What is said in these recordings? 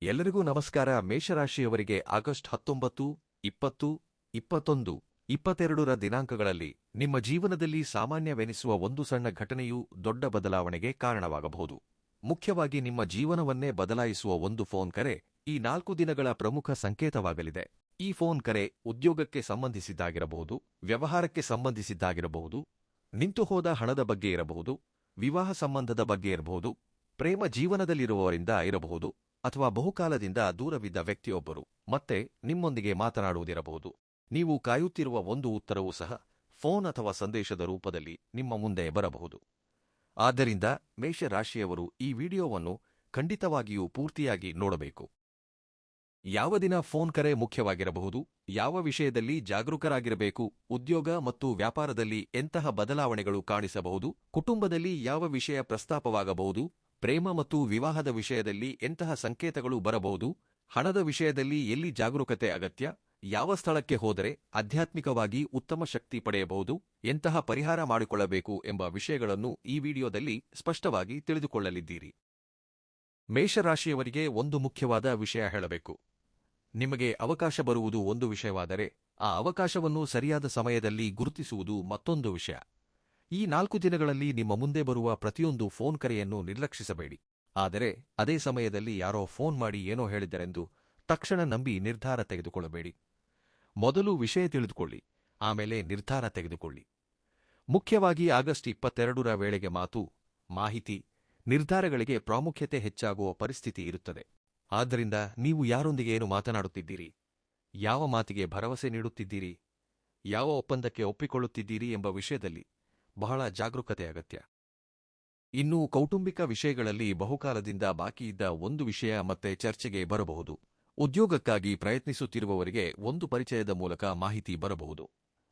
ಎಲ್ಲರಿಗೂ ನಮಸ್ಕಾರ. ಮೇಷರಾಶಿಯವರಿಗೆ ಆಗಸ್ಟ್ 19, 20, 21, 22ರ ದಿನಾಂಕಗಳಲ್ಲಿ ನಿಮ್ಮ ಜೀವನದಲ್ಲಿ ಸಾಮಾನ್ಯವೆನಿಸುವ ಒಂದು ಸಣ್ಣ ಘಟನೆಯು ದೊಡ್ಡ ಬದಲಾವಣೆಗೆ ಕಾರಣವಾಗಬಹುದು. ಮುಖ್ಯವಾಗಿ ನಿಮ್ಮ ಜೀವನವನ್ನೇ ಬದಲಾಯಿಸುವ ಒಂದು ಫೋನ್ ಕರೆ ಈ 4 ದಿನಗಳ ಪ್ರಮುಖ ಸಂಕೇತವಾಗಲಿದೆ. ಈ ಫೋನ್ ಕರೆ ಉದ್ಯೋಗಕ್ಕೆ ಸಂಬಂಧಿಸಿದ್ದಾಗಿರಬಹುದು, ವ್ಯವಹಾರಕ್ಕೆ ಸಂಬಂಧಿಸಿದ್ದಾಗಿರಬಹುದು, ನಿಂತುಹೋದ ಹಣದ ಬಗ್ಗೆ ಇರಬಹುದು, ವಿವಾಹ ಸಂಬಂಧದ ಬಗ್ಗೆ ಇರಬಹುದು, ಪ್ರೇಮ ಜೀವನದಲ್ಲಿರುವವರಿಂದ ಇರಬಹುದು, ಅಥವಾ ಬಹುಕಾಲದಿಂದ ದೂರವಿದ್ದ ವ್ಯಕ್ತಿಯೊಬ್ಬರು ಮತ್ತೆ ನಿಮ್ಮೊಂದಿಗೆ ಮಾತನಾಡುವುದಿರಬಹುದು. ನೀವು ಕಾಯುತ್ತಿರುವ ಒಂದು ಉತ್ತರವೂ ಸಹ ಫೋನ್ ಅಥವಾ ಸಂದೇಶದ ರೂಪದಲ್ಲಿ ನಿಮ್ಮ ಮುಂದೆ ಬರಬಹುದು. ಆದ್ದರಿಂದ ಮೇಷರಾಶಿಯವರು ಈ ವಿಡಿಯೋವನ್ನು ಖಂಡಿತವಾಗಿಯೂ ಪೂರ್ತಿಯಾಗಿ ನೋಡಬೇಕು. ಯಾವ ದಿನ ಫೋನ್ ಕರೆ ಮುಖ್ಯವಾಗಿರಬಹುದು, ಯಾವ ವಿಷಯದಲ್ಲಿ ಜಾಗರೂಕರಾಗಿರಬೇಕು, ಉದ್ಯೋಗ ಮತ್ತು ವ್ಯಾಪಾರದಲ್ಲಿ ಎಂತಹ ಬದಲಾವಣೆಗಳು ಕಾಣಿಸಬಹುದು, ಕುಟುಂಬದಲ್ಲಿ ಯಾವ ವಿಷಯ ಪ್ರಸ್ತಾಪವಾಗಬಹುದು, ಪ್ರೇಮ ಮತ್ತು ವಿವಾಹದ ವಿಷಯದಲ್ಲಿ ಎಂತಹ ಸಂಕೇತಗಳು ಬರಬಹುದು, ಹಣದ ವಿಷಯದಲ್ಲಿ ಎಲ್ಲಿ ಜಾಗರೂಕತೆ ಅಗತ್ಯ, ಯಾವ ಸ್ಥಳಕ್ಕೆ ಹೋದರೆ ಆಧ್ಯಾತ್ಮಿಕವಾಗಿ ಉತ್ತಮ ಶಕ್ತಿ ಪಡೆಯಬಹುದು, ಎಂತಹ ಪರಿಹಾರ ಮಾಡಿಕೊಳ್ಳಬೇಕು ಎಂಬ ವಿಷಯಗಳನ್ನು ಈ ವಿಡಿಯೋದಲ್ಲಿ ಸ್ಪಷ್ಟವಾಗಿ ತಿಳಿದುಕೊಳ್ಳಲಿದ್ದೀರಿ. ಮೇಷರಾಶಿಯವರಿಗೆ ಒಂದು ಮುಖ್ಯವಾದ ವಿಷಯ ಹೇಳಬೇಕು. ನಿಮಗೆ ಅವಕಾಶ ಬರುವುದು ಒಂದು ವಿಷಯವಾದರೆ ಆ ಅವಕಾಶವನ್ನು ಸರಿಯಾದ ಸಮಯದಲ್ಲಿ ಗುರುತಿಸುವುದು ಮತ್ತೊಂದು ವಿಷಯ. ಈ 4 ದಿನಗಳಲ್ಲಿ ನಿಮ್ಮ ಮುಂದೆ ಬರುವ ಪ್ರತಿಯೊಂದು ಫೋನ್ ಕರೆಯನ್ನು ನಿರ್ಲಕ್ಷಿಸಬೇಡಿ. ಆದರೆ ಅದೇ ಸಮಯದಲ್ಲಿ ಯಾರೋ ಫೋನ್ ಮಾಡಿ ಏನೋ ಹೇಳಿದರೆಂದು ತಕ್ಷಣ ನಂಬಿ ನಿರ್ಧಾರ ತೆಗೆದುಕೊಳ್ಳಬೇಡಿ. ಮೊದಲು ವಿಷಯ ತಿಳಿದುಕೊಳ್ಳಿ, ಆಮೇಲೆ ನಿರ್ಧಾರ ತೆಗೆದುಕೊಳ್ಳಿ. ಮುಖ್ಯವಾಗಿ ಆಗಸ್ಟ್ 22ರ ವೇಳೆಗೆ ಮಾಹಿತಿ, ನಿರ್ಧಾರಗಳಿಗೆ ಪ್ರಾಮುಖ್ಯತೆ ಹೆಚ್ಚಾಗುವ ಪರಿಸ್ಥಿತಿ ಇರುತ್ತದೆ. ಆದ್ದರಿಂದ ನೀವು ಯಾರೊಂದಿಗೆ ಏನು ಮಾತನಾಡುತ್ತಿದ್ದೀರಿ, ಯಾವ ಮಾತಿಗೆ ಭರವಸೆ ನೀಡುತ್ತಿದ್ದೀರಿ, ಯಾವ ಒಪ್ಪಂದಕ್ಕೆ ಒಪ್ಪಿಕೊಳ್ಳುತ್ತಿದ್ದೀರಿ ಎಂಬ ವಿಷಯದಲ್ಲಿ ಬಹಳ ಜಾಗರೂಕತೆ ಅಗತ್ಯ. ಇನ್ನು ಕೌಟುಂಬಿಕ ವಿಷಯಗಳಲ್ಲಿ ಬಹುಕಾಲದಿಂದ ಬಾಕಿಯಿದ್ದ ಒಂದು ವಿಷಯ ಮತ್ತೆ ಚರ್ಚೆಗೆ ಬರಬಹುದು. ಉದ್ಯೋಗಕ್ಕಾಗಿ ಪ್ರಯತ್ನಿಸುತ್ತಿರುವವರಿಗೆ ಒಂದು ಪರಿಚಯದ ಮೂಲಕ ಮಾಹಿತಿ ಬರಬಹುದು.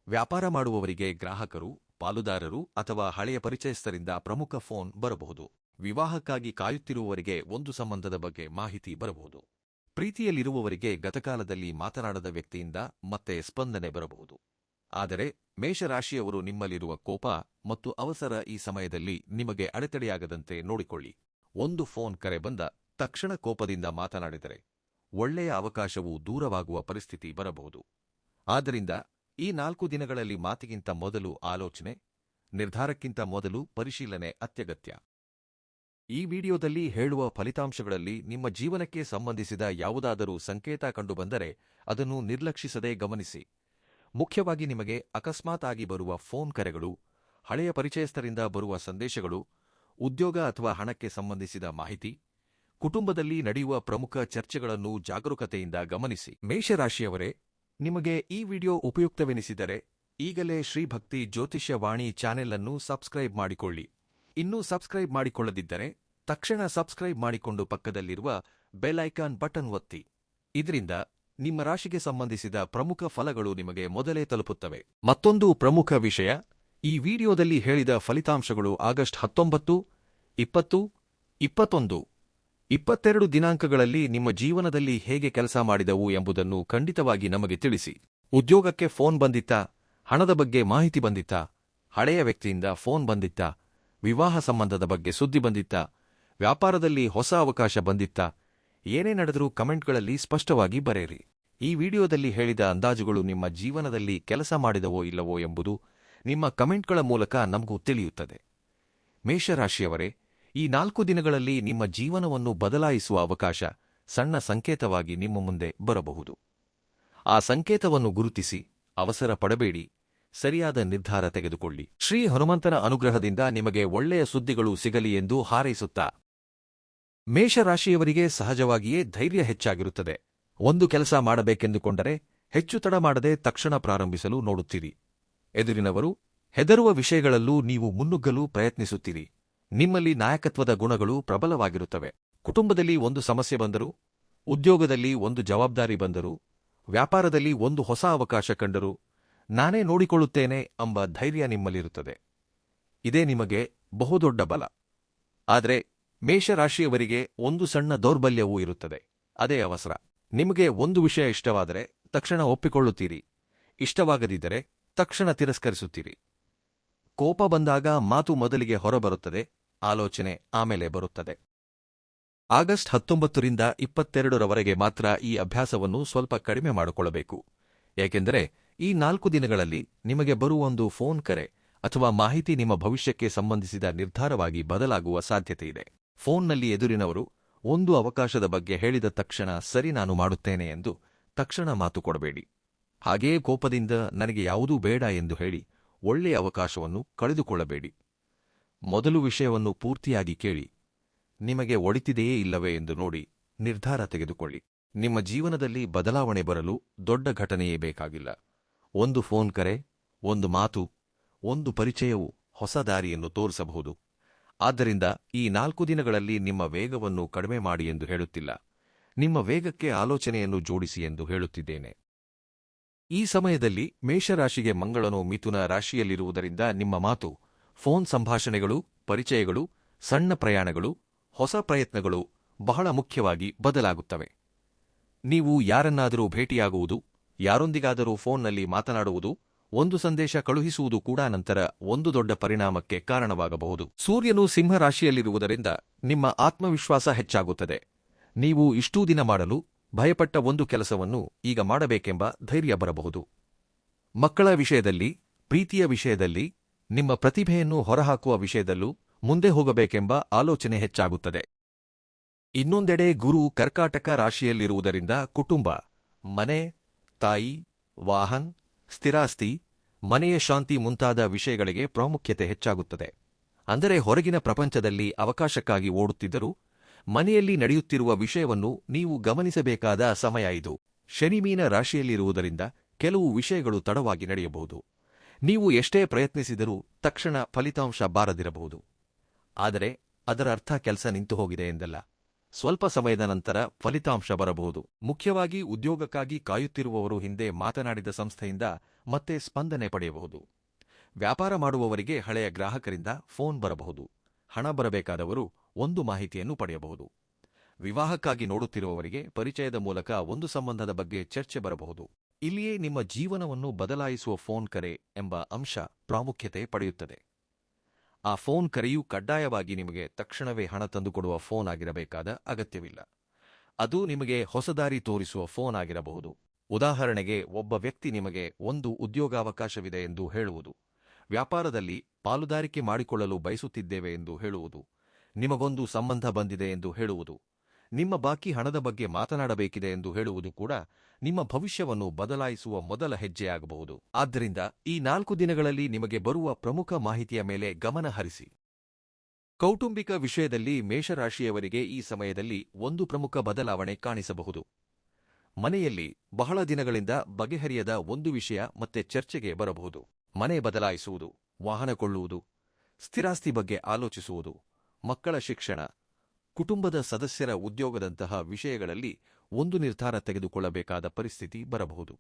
ವ್ಯಾಪಾರ ಮಾಡುವವರಿಗೆ ಗ್ರಾಹಕರು, ಪಾಲುದಾರರು ಅಥವಾ ಹಳೆಯ ಪರಿಚಯಸ್ಥರಿಂದ ಪ್ರಮುಖ ಫೋನ್ ಬರಬಹುದು. ವಿವಾಹಕ್ಕಾಗಿ ಕಾಯುತ್ತಿರುವವರಿಗೆ ಒಂದು ಸಂಬಂಧದ ಬಗ್ಗೆ ಮಾಹಿತಿ ಬರಬಹುದು. ಪ್ರೀತಿಯಲ್ಲಿರುವವರಿಗೆ ಗತಕಾಲದಲ್ಲಿ ಮಾತನಾಡದ ವ್ಯಕ್ತಿಯಿಂದ ಮತ್ತೆ ಸ್ಪಂದನೆ ಬರಬಹುದು. ಆದರೆ ಮೇಷರಾಶಿಯವರು ನಿಮ್ಮಲ್ಲಿರುವ ಕೋಪ ಮತ್ತು ಅವಸರ ಈ ಸಮಯದಲ್ಲಿ ನಿಮಗೆ ಅಡೆತಡೆಯಾಗದಂತೆ ನೋಡಿಕೊಳ್ಳಿ. ಒಂದು ಫೋನ್ ಕರೆ ಬಂದ ತಕ್ಷಣ ಕೋಪದಿಂದ ಮಾತನಾಡಿದರೆ ಒಳ್ಳೆಯ ಅವಕಾಶವು ದೂರವಾಗುವ ಪರಿಸ್ಥಿತಿ ಬರಬಹುದು. ಆದ್ದರಿಂದ ಈ 4 ದಿನಗಳಲ್ಲಿ ಮಾತಿಗಿಂತ ಮೊದಲು ಆಲೋಚನೆ, ನಿರ್ಧಾರಕ್ಕಿಂತ ಮೊದಲು ಪರಿಶೀಲನೆ ಅತ್ಯಗತ್ಯ. ಈ ವಿಡಿಯೋದಲ್ಲಿ ಹೇಳುವ ಫಲಿತಾಂಶಗಳಲ್ಲಿ ನಿಮ್ಮ ಜೀವನಕ್ಕೆ ಸಂಬಂಧಿಸಿದ ಯಾವುದಾದರೂ ಸಂಕೇತ ಕಂಡುಬಂದರೆ ಅದನ್ನು ನಿರ್ಲಕ್ಷಿಸದೆ ಗಮನಿಸಿ. ಮುಖ್ಯವಾಗಿ ನಿಮಗೆ ಅಕಸ್ಮಾತ್ ಆಗಿ ಬರುವ ಫೋನ್ ಕರೆಗಳು, ಹಳೆಯ ಪರಿಚಯಸ್ಥರಿಂದ ಬರುವ ಸಂದೇಶಗಳು, ಉದ್ಯೋಗ ಅಥವಾ ಹಣಕ್ಕೆ ಸಂಬಂಧಿಸಿದ ಮಾಹಿತಿ, ಕುಟುಂಬದಲ್ಲಿ ನಡೆಯುವ ಪ್ರಮುಖ ಚರ್ಚೆಗಳನ್ನು ಜಾಗರೂಕತೆಯಿಂದ ಗಮನಿಸಿ. ಮೇಷರಾಶಿಯವರೇ, ನಿಮಗೆ ಈ ವಿಡಿಯೋ ಉಪಯುಕ್ತವೆನಿಸಿದರೆ ಈಗಲೇ ಶ್ರೀಭಕ್ತಿ ಜ್ಯೋತಿಷ್ಯ ವಾಣಿ ಚಾನೆಲ್ ಅನ್ನು ಸಬ್ಸ್ಕ್ರೈಬ್ ಮಾಡಿಕೊಳ್ಳಿ. ಇನ್ನೂ ಸಬ್ಸ್ಕ್ರೈಬ್ ಮಾಡಿಕೊಳ್ಳದಿದ್ದರೆ ತಕ್ಷಣ ಸಬ್ಸ್ಕ್ರೈಬ್ ಮಾಡಿಕೊಂಡು ಪಕ್ಕದಲ್ಲಿರುವ ಬೆಲ್ ಐಕಾನ್ ಬಟನ್ ಒತ್ತಿ. ಇದರಿಂದ ನಿಮ್ಮ ರಾಶಿಗೆ ಸಂಬಂಧಿಸಿದ ಪ್ರಮುಖ ಫಲಗಳು ನಿಮಗೆ ಮೊದಲೇ ತಲುಪುತ್ತವೆ. ಮತ್ತೊಂದು ಪ್ರಮುಖ ವಿಷಯ, ಈ ವಿಡಿಯೋದಲ್ಲಿ ಹೇಳಿದ ಫಲಿತಾಂಶಗಳು ಆಗಸ್ಟ್ 19, 20, 21, 22 ದಿನಾಂಕಗಳಲ್ಲಿ ನಿಮ್ಮ ಜೀವನದಲ್ಲಿ ಹೇಗೆ ಕೆಲಸ ಮಾಡಿದವು ಎಂಬುದನ್ನು ಖಂಡಿತವಾಗಿ ನಮಗೆ ತಿಳಿಸಿ. ಉದ್ಯೋಗಕ್ಕೆ ಫೋನ್ ಬಂದಿತ್ತಾ, ಹಣದ ಬಗ್ಗೆ ಮಾಹಿತಿ ಬಂದಿತ್ತಾ, ಹಳೆಯ ವ್ಯಕ್ತಿಯಿಂದ ಫೋನ್ ಬಂದಿತ್ತಾ, ವಿವಾಹ ಸಂಬಂಧದ ಬಗ್ಗೆ ಸುದ್ದಿ ಬಂದಿತ್ತಾ, ವ್ಯಾಪಾರದಲ್ಲಿ ಹೊಸ ಅವಕಾಶ ಬಂದಿತ್ತಾ, ಏನೇ ನಡೆದರೂ ಕಮೆಂಟ್ಗಳಲ್ಲಿ ಸ್ಪಷ್ಟವಾಗಿ ಬರೆಯಿರಿ. ಈ ವಿಡಿಯೋದಲ್ಲಿ ಹೇಳಿದ ಅಂದಾಜುಗಳು ನಿಮ್ಮ ಜೀವನದಲ್ಲಿ ಕೆಲಸ ಮಾಡಿದವೋ ಇಲ್ಲವೋ ಎಂಬುದು ನಿಮ್ಮ ಕಮೆಂಟ್ಗಳ ಮೂಲಕ ನಮಗೂ ತಿಳಿಯುತ್ತದೆ. ಮೇಷರಾಶಿಯವರೇ, ಈ 4 ದಿನಗಳಲ್ಲಿ ನಿಮ್ಮ ಜೀವನವನ್ನು ಬದಲಾಯಿಸುವ ಅವಕಾಶ ಸಣ್ಣ ಸಂಕೇತವಾಗಿ ನಿಮ್ಮ ಮುಂದೆ ಬರಬಹುದು. ಆ ಸಂಕೇತವನ್ನು ಗುರುತಿಸಿ ಅವಸರ ಪಡಬೇಡಿ, ಸರಿಯಾದ ನಿರ್ಧಾರ ತೆಗೆದುಕೊಳ್ಳಿ. ಶ್ರೀ ಹನುಮಂತನ ಅನುಗ್ರಹದಿಂದ ನಿಮಗೆ ಒಳ್ಳೆಯ ಸುದ್ದಿಗಳು ಸಿಗಲಿ ಎಂದು ಹಾರೈಸುತ್ತಾ. ಮೇಷರಾಶಿಯವರಿಗೆ ಸಹಜವಾಗಿಯೇ ಧೈರ್ಯ ಹೆಚ್ಚಾಗಿರುತ್ತದೆ. ಒಂದು ಕೆಲಸ ಮಾಡಬೇಕೆಂದುಕೊಂಡರೆ ಹೆಚ್ಚು ತಡ ಮಾಡದೆ ತಕ್ಷಣ ಪ್ರಾರಂಭಿಸಲು ನೋಡುತ್ತೀರಿ. ಎದುರಿನವರು ಹೆದರುವ ವಿಷಯಗಳಲ್ಲೂ ನೀವು ಮುನ್ನುಗ್ಗಲು ಪ್ರಯತ್ನಿಸುತ್ತೀರಿ. ನಿಮ್ಮಲ್ಲಿ ನಾಯಕತ್ವದ ಗುಣಗಳು ಪ್ರಬಲವಾಗಿರುತ್ತವೆ. ಕುಟುಂಬದಲ್ಲಿ ಒಂದು ಸಮಸ್ಯೆ ಬಂದರೂ, ಉದ್ಯೋಗದಲ್ಲಿ ಒಂದು ಜವಾಬ್ದಾರಿ ಬಂದರೂ, ವ್ಯಾಪಾರದಲ್ಲಿ ಒಂದು ಹೊಸ ಅವಕಾಶ ಕಂಡರೂ ನಾನೇ ನೋಡಿಕೊಳ್ಳುತ್ತೇನೆ ಎಂಬ ಧೈರ್ಯ ನಿಮ್ಮಲ್ಲಿರುತ್ತದೆ. ಇದೇ ನಿಮಗೆ ಬಹುದೊಡ್ಡ ಬಲ. ಆದರೆ ಮೇಷರಾಶಿಯವರಿಗೆ ಒಂದು ಸಣ್ಣ ದೌರ್ಬಲ್ಯವೂ ಇರುತ್ತದೆ. ಅದೇ ಅವಸರ. ನಿಮಗೆ ಒಂದು ವಿಷಯ ಇಷ್ಟವಾದರೆ ತಕ್ಷಣ ಒಪ್ಪಿಕೊಳ್ಳುತ್ತೀರಿ, ಇಷ್ಟವಾಗದಿದ್ದರೆ ತಕ್ಷಣ ತಿರಸ್ಕರಿಸುತ್ತೀರಿ. ಕೋಪ ಬಂದಾಗ ಮಾತು ಮೊದಲಿಗೆ ಹೊರಬರುತ್ತದೆ, ಆಲೋಚನೆ ಆಮೇಲೆ ಬರುತ್ತದೆ. ಆಗಸ್ಟ್ 19ರಿಂದ 22ರವರೆಗೆ ಮಾತ್ರ ಈ ಅಭ್ಯಾಸವನ್ನು ಸ್ವಲ್ಪ ಕಡಿಮೆ ಮಾಡಿಕೊಳ್ಳಬೇಕು. ಏಕೆಂದರೆ ಈ 4 ದಿನಗಳಲ್ಲಿ ನಿಮಗೆ ಬರುವೊಂದು ಫೋನ್ ಕರೆ ಅಥವಾ ಮಾಹಿತಿ ನಿಮ್ಮ ಭವಿಷ್ಯಕ್ಕೆ ಸಂಬಂಧಿಸಿದ ನಿರ್ಧಾರವಾಗಿ ಬದಲಾಗುವ ಸಾಧ್ಯತೆಯಿದೆ. ಫೋನ್ನಲ್ಲಿ ಎದುರಿನವರು ಒಂದು ಅವಕಾಶದ ಬಗ್ಗೆ ಹೇಳಿದ ತಕ್ಷಣ ಸರಿ ನಾನು ಮಾಡುತ್ತೇನೆ ಎಂದು ತಕ್ಷಣ ಮಾತು ಕೊಡಬೇಡಿ. ಹಾಗೆಯೇ ಕೋಪದಿಂದ ನನಗೆ ಯಾವುದೂ ಬೇಡ ಎಂದು ಹೇಳಿ ಒಳ್ಳೆಯ ಅವಕಾಶವನ್ನು ಕಳೆದುಕೊಳ್ಳಬೇಡಿ. ಮೊದಲು ವಿಷಯವನ್ನು ಪೂರ್ತಿಯಾಗಿ ಕೇಳಿ, ನಿಮಗೆ ಒಳಿತಿದೆಯೇ ಇಲ್ಲವೇ ಎಂದು ನೋಡಿ ನಿರ್ಧಾರ ತೆಗೆದುಕೊಳ್ಳಿ. ನಿಮ್ಮ ಜೀವನದಲ್ಲಿ ಬದಲಾವಣೆ ಬರಲು ದೊಡ್ಡ ಘಟನೆಯೇ ಬೇಕಾಗಿಲ್ಲ. ಒಂದು ಫೋನ್ ಕರೆ, ಒಂದು ಮಾತು, ಒಂದು ಪರಿಚಯವು ಹೊಸ ದಾರಿಯನ್ನು ತೋರಿಸಬಹುದು. ಆದ್ದರಿಂದ ಈ 4 ದಿನಗಳಲ್ಲಿ ನಿಮ್ಮ ವೇಗವನ್ನು ಕಡಿಮೆ ಮಾಡಿ ಎಂದು ಹೇಳುತ್ತಿಲ್ಲ, ನಿಮ್ಮ ವೇಗಕ್ಕೆ ಆಲೋಚನೆಯನ್ನು ಜೋಡಿಸಿ ಎಂದು ಹೇಳುತ್ತಿದ್ದೇನೆ. ಈ ಸಮಯದಲ್ಲಿ ಮೇಷರಾಶಿಗೆ ಮಂಗಳನು ಮಿಥುನ ರಾಶಿಯಲ್ಲಿರುವುದರಿಂದ ನಿಮ್ಮ ಮಾತು, ಫೋನ್ ಸಂಭಾಷಣೆಗಳು, ಪರಿಚಯಗಳು, ಸಣ್ಣ ಪ್ರಯಾಣಗಳು, ಹೊಸ ಪ್ರಯತ್ನಗಳು ಬಹಳ ಮುಖ್ಯವಾಗಿ ಬದಲಾಗುತ್ತವೆ. ನೀವು ಯಾರನ್ನಾದರೂ ಭೇಟಿಯಾಗುವುದು, ಯಾರೊಂದಿಗಾದರೂ ಫೋನ್ನಲ್ಲಿ ಮಾತನಾಡುವುದು, ಒಂದು ಸಂದೇಶ ಕಳುಹಿಸುವುದು ಕೂಡ ನಂತರ ಒಂದು ದೊಡ್ಡ ಪರಿಣಾಮಕ್ಕೆ ಕಾರಣವಾಗಬಹುದು. ಸೂರ್ಯನು ಸಿಂಹರಾಶಿಯಲ್ಲಿರುವುದರಿಂದ ನಿಮ್ಮ ಆತ್ಮವಿಶ್ವಾಸ ಹೆಚ್ಚಾಗುತ್ತದೆ. ನೀವು ಇಷ್ಟೂ ದಿನ ಮಾಡಲು ಭಯಪಟ್ಟ ಒಂದು ಕೆಲಸವನ್ನು ಈಗ ಮಾಡಬೇಕೆಂಬ ಧೈರ್ಯ ಬರಬಹುದು. ಮಕ್ಕಳ ವಿಷಯದಲ್ಲಿ, ಪ್ರೀತಿಯ ವಿಷಯದಲ್ಲಿ, ನಿಮ್ಮ ಪ್ರತಿಭೆಯನ್ನು ಹೊರಹಾಕುವ ವಿಷಯದಲ್ಲೂ ಮುಂದೆ ಹೋಗಬೇಕೆಂಬ ಆಲೋಚನೆ ಹೆಚ್ಚಾಗುತ್ತದೆ. ಇನ್ನೊಂದೆಡೆ ಗುರು ಕರ್ಕಾಟಕ ರಾಶಿಯಲ್ಲಿರುವುದರಿಂದ ಕುಟುಂಬ, ಮನೆ, ತಾಯಿ, ವಾಹನ್, ಸ್ಥಿರಾಸ್ತಿ, ಮನೆಯ ಶಾಂತಿ ಮುಂತಾದ ವಿಷಯಗಳಿಗೆ ಪ್ರಾಮುಖ್ಯತೆ ಹೆಚ್ಚಾಗುತ್ತದೆ. ಅಂದರೆ ಹೊರಗಿನ ಪ್ರಪಂಚದಲ್ಲಿ ಅವಕಾಶಕ್ಕಾಗಿ ಓಡುತ್ತಿದ್ದರೂ ಮನೆಯಲ್ಲಿ ನಡೆಯುತ್ತಿರುವ ವಿಷಯವನ್ನು ನೀವು ಗಮನಿಸಬೇಕಾದ ಸಮಯ ಇದು. ಶನಿ ಮೀನ ರಾಶಿಯಲ್ಲಿರುವುದರಿಂದ ಕೆಲವು ವಿಷಯಗಳು ತಡವಾಗಿ ನಡೆಯಬಹುದು. ನೀವು ಎಷ್ಟೇ ಪ್ರಯತ್ನಿಸಿದರೂ ತಕ್ಷಣ ಫಲಿತಾಂಶ ಬಾರದಿರಬಹುದು. ಆದರೆ ಅದರ ಅರ್ಥ ಕೆಲಸ ನಿಂತು ಹೋಗಿದೆ ಎಂದಲ್ಲ. ಸ್ವಲ್ಪ ಸಮಯದ ನಂತರ ಫಲಿತಾಂಶ ಬರಬಹುದು. ಮುಖ್ಯವಾಗಿ ಉದ್ಯೋಗಕ್ಕಾಗಿ ಕಾಯುತ್ತಿರುವವರು ಹಿಂದೆ ಮಾತನಾಡಿದ ಸಂಸ್ಥೆಯಿಂದ ಮತ್ತೆ ಸ್ಪಂದನೆ ಪಡೆಯಬಹುದು. ವ್ಯಾಪಾರ ಮಾಡುವವರಿಗೆ ಹಳೆಯ ಗ್ರಾಹಕರಿಂದ ಫೋನ್ ಬರಬಹುದು. ಹಣ ಬರಬೇಕಾದವರು ಒಂದು ಮಾಹಿತಿಯನ್ನು ಪಡೆಯಬಹುದು. ವಿವಾಹಕ್ಕಾಗಿ ನೋಡುತ್ತಿರುವವರಿಗೆ ಪರಿಚಯದ ಮೂಲಕ ಒಂದು ಸಂಬಂಧದ ಬಗ್ಗೆ ಚರ್ಚೆ ಬರಬಹುದು. ಇಲ್ಲಿಯೇ ನಿಮ್ಮ ಜೀವನವನ್ನು ಬದಲಾಯಿಸುವ ಫೋನ್ ಕರೆ ಎಂಬ ಅಂಶ ಪ್ರಾಮುಖ್ಯತೆ ಪಡೆಯುತ್ತದೆ. ಆ ಫೋನ್ ಕರೆಯೂ ಕಡ್ಡಾಯವಾಗಿ ನಿಮಗೆ ತಕ್ಷಣವೇ ಹಣ ತಂದುಕೊಡುವ ಫೋನ್ ಆಗಿರಬೇಕಾದ ಅಗತ್ಯವಿಲ್ಲ. ಅದು ನಿಮಗೆ ಹೊಸ ದಾರಿ ತೋರಿಸುವ ಫೋನ್ ಆಗಿರಬಹುದು. ಉದಾಹರಣೆಗೆ, ಒಬ್ಬ ವ್ಯಕ್ತಿ ನಿಮಗೆ ಒಂದು ಉದ್ಯೋಗಾವಕಾಶವಿದೆ ಎಂದು ಹೇಳುವುದು, ವ್ಯಾಪಾರದಲ್ಲಿ ಪಾಲುದಾರಿಕೆ ಮಾಡಿಕೊಳ್ಳಲು ಬಯಸುತ್ತಿದ್ದೇವೆ ಎಂದು ಹೇಳುವುದು, ನಿಮಗೊಂದು ಸಂಬಂಧ ಬಂದಿದೆ ಎಂದು ಹೇಳುವುದು, ನಿಮ್ಮ ಬಾಕಿ ಹಣದ ಬಗ್ಗೆ ಮಾತನಾಡಬೇಕಿದೆ ಎಂದು ಹೇಳುವುದು ಕೂಡ ನಿಮ್ಮ ಭವಿಷ್ಯವನ್ನು ಬದಲಾಯಿಸುವ ಮೊದಲ ಹೆಜ್ಜೆಯಾಗಬಹುದು. ಆದ್ದರಿಂದ ಈ 4 ದಿನಗಳಲ್ಲಿ ನಿಮಗೆ ಬರುವ ಪ್ರಮುಖ ಮಾಹಿತಿಯ ಮೇಲೆ ಗಮನ ಹರಿಸಿ. ಕೌಟುಂಬಿಕ ವಿಷಯದಲ್ಲಿ ಮೇಷರಾಶಿಯವರಿಗೆ ಈ ಸಮಯದಲ್ಲಿ ಒಂದು ಪ್ರಮುಖ ಬದಲಾವಣೆ ಕಾಣಿಸಬಹುದು. ಮನೆಯಲ್ಲಿ ಬಹಳ ದಿನಗಳಿಂದ ಬಗೆಹರಿಯದ ಒಂದು ವಿಷಯ ಮತ್ತೆ ಚರ್ಚೆಗೆ ಬರಬಹುದು. ಮನೆ ಬದಲಾಯಿಸುವುದು, ವಾಹನ ಕೊಳ್ಳುವುದು, ಸ್ಥಿರಾಸ್ತಿ ಬಗ್ಗೆ ಆಲೋಚಿಸುವುದು, ಮಕ್ಕಳ ಶಿಕ್ಷಣ, ಕುಟುಂಬದ ಸದಸ್ಯರ ಉದ್ಯೋಗದಂತಹ ವಿಷಯಗಳಲ್ಲಿ ಒಂದು ನಿರ್ಧಾರ ತೆಗೆದುಕೊಳ್ಳಬೇಕಾದ ಪರಿಸ್ಥಿತಿ ಬರಬಹುದು.